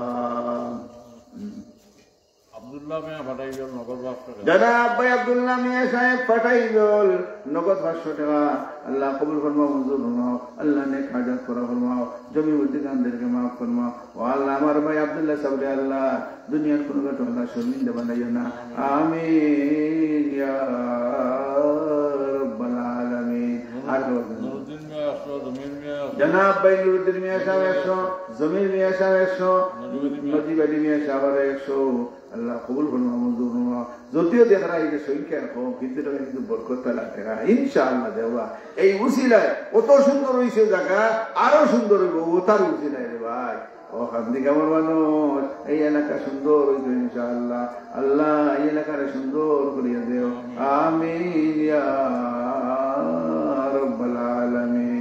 আব্দুল্লাহ মিয়া ফাটাইল নগদ 500 টাকা জনাব ভাই আব্দুল্লাহ মিয়া সাহেব ফাটাইল নগদ 500 টাকা আল্লাহ কবুল ফরমাও মঞ্জুর ফরমাও আল্লাহ নেক হাজাত করা ফরমাও জমি উদ্দিকানদেরকে মাফ ফরমাও ও আল্লাহ আমার ভাই আব্দুল্লাহ সাহেব আল্লাহ দুনিয়ার কোনো ঘটনা শর্মিন্দা বানাইও না আমিন ইয়া রাব্বাল আলামিন আর নুরুদ্দিন মিয়া 100 জমির মিয়া জনাব ভাই নুরুদ্দিন মিয়া সাহেব 100 জমির মিয়া সাহেব 100 নজিব আলী মিয়া সাহেব 100 আল্লাহ কবুল ফরমাও মঞ্জুর ফরমাও যদিও দেখা এটা সংখ্যা কম কিন্তু এটা কিন্তু বরকত দেখা ইনশাআল্লাহ দেওয়া এই উসিলায় কত সুন্দর হইছে জায়গা আরো সুন্দর হইব ও তার উসিলায় রে ভাই ও খান্দি কেমন মানুষ এই এলাকা সুন্দর হইতো ইনশাআল্লাহ আল্লাহ এই এলাকারে সুন্দর করিয়া দেও আমিন ইয়া রাব্বাল আলামিন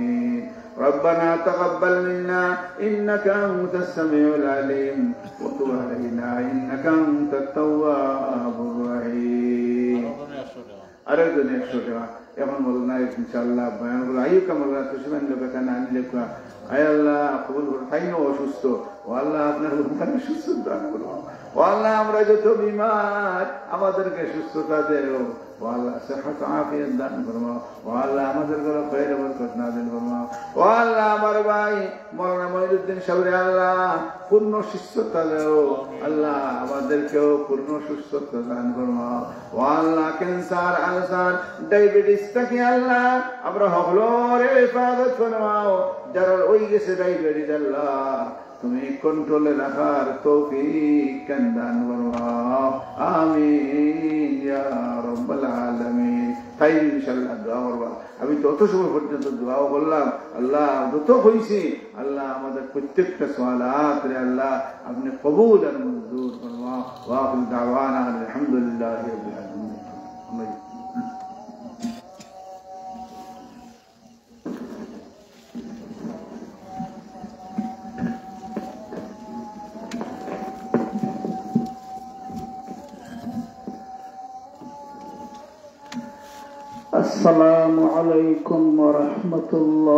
ربنا تقبل منا إنك أنت السميع العليم وتب علينا إنك أنت التواب الرحيم আরেকজন 100 টাকা এখন বলনা ইনশাআল্লাহ বয়ান করো আইয়ুকা মাওলা তুসমান লোকা না আনলে কা আয় আল্লাহ কবুল করো তাই না অসুস্থ ও আল্লাহ আপনার রূপটাকে সুস্থ দান করো ও আল্লাহ আমরা যত বিমার আমাদেরকে সুস্থতা দেও ও আল্লাহ সেহত আফিয়ত দান ফরমাও ও আল্লাহ আমাদের ঘরে খৈর বরকত নাযিল ফরমাও ও আল্লাহ আমার ভাই মাওলানা মঈনুদ্দিন সাহেব আল্লাহ পূর্ণ সুস্থতা দেও আল্লাহ আমাদেরকেও পূর্ণ সুস্থতা দান ফরমাও ও আল্লাহ ক্যান্সার আলসার ডায়াবেটিস থেকে আল্লাহ আমরা হকলরে ইবাদত ফরমাও যারা ওই গেছে ডায়াবেটিস আল্লাহ তুমি কন্ট্রোলে রাখার তৌফিক দান ফরমাও আমিন ইয়া রাব্বাল আলামিন তাই ইনশাআল্লাহ দোয়া করবা আমি তত সময় পর্যন্ত দোয়াও করলাম আল্লাহ যত হইছে আল্লাহ আমাদের প্রত্যেকটা সওয়ালাত রে আল্লাহ আপনি কবুল আর মঞ্জুর ফরমাও ওয়া আখির দাওয়ানা আলহামদুলিল্লাহি রাব্বিল আলামিন আসসালামু আলাইকুম ওয়া রাহমাতুল্লাহ।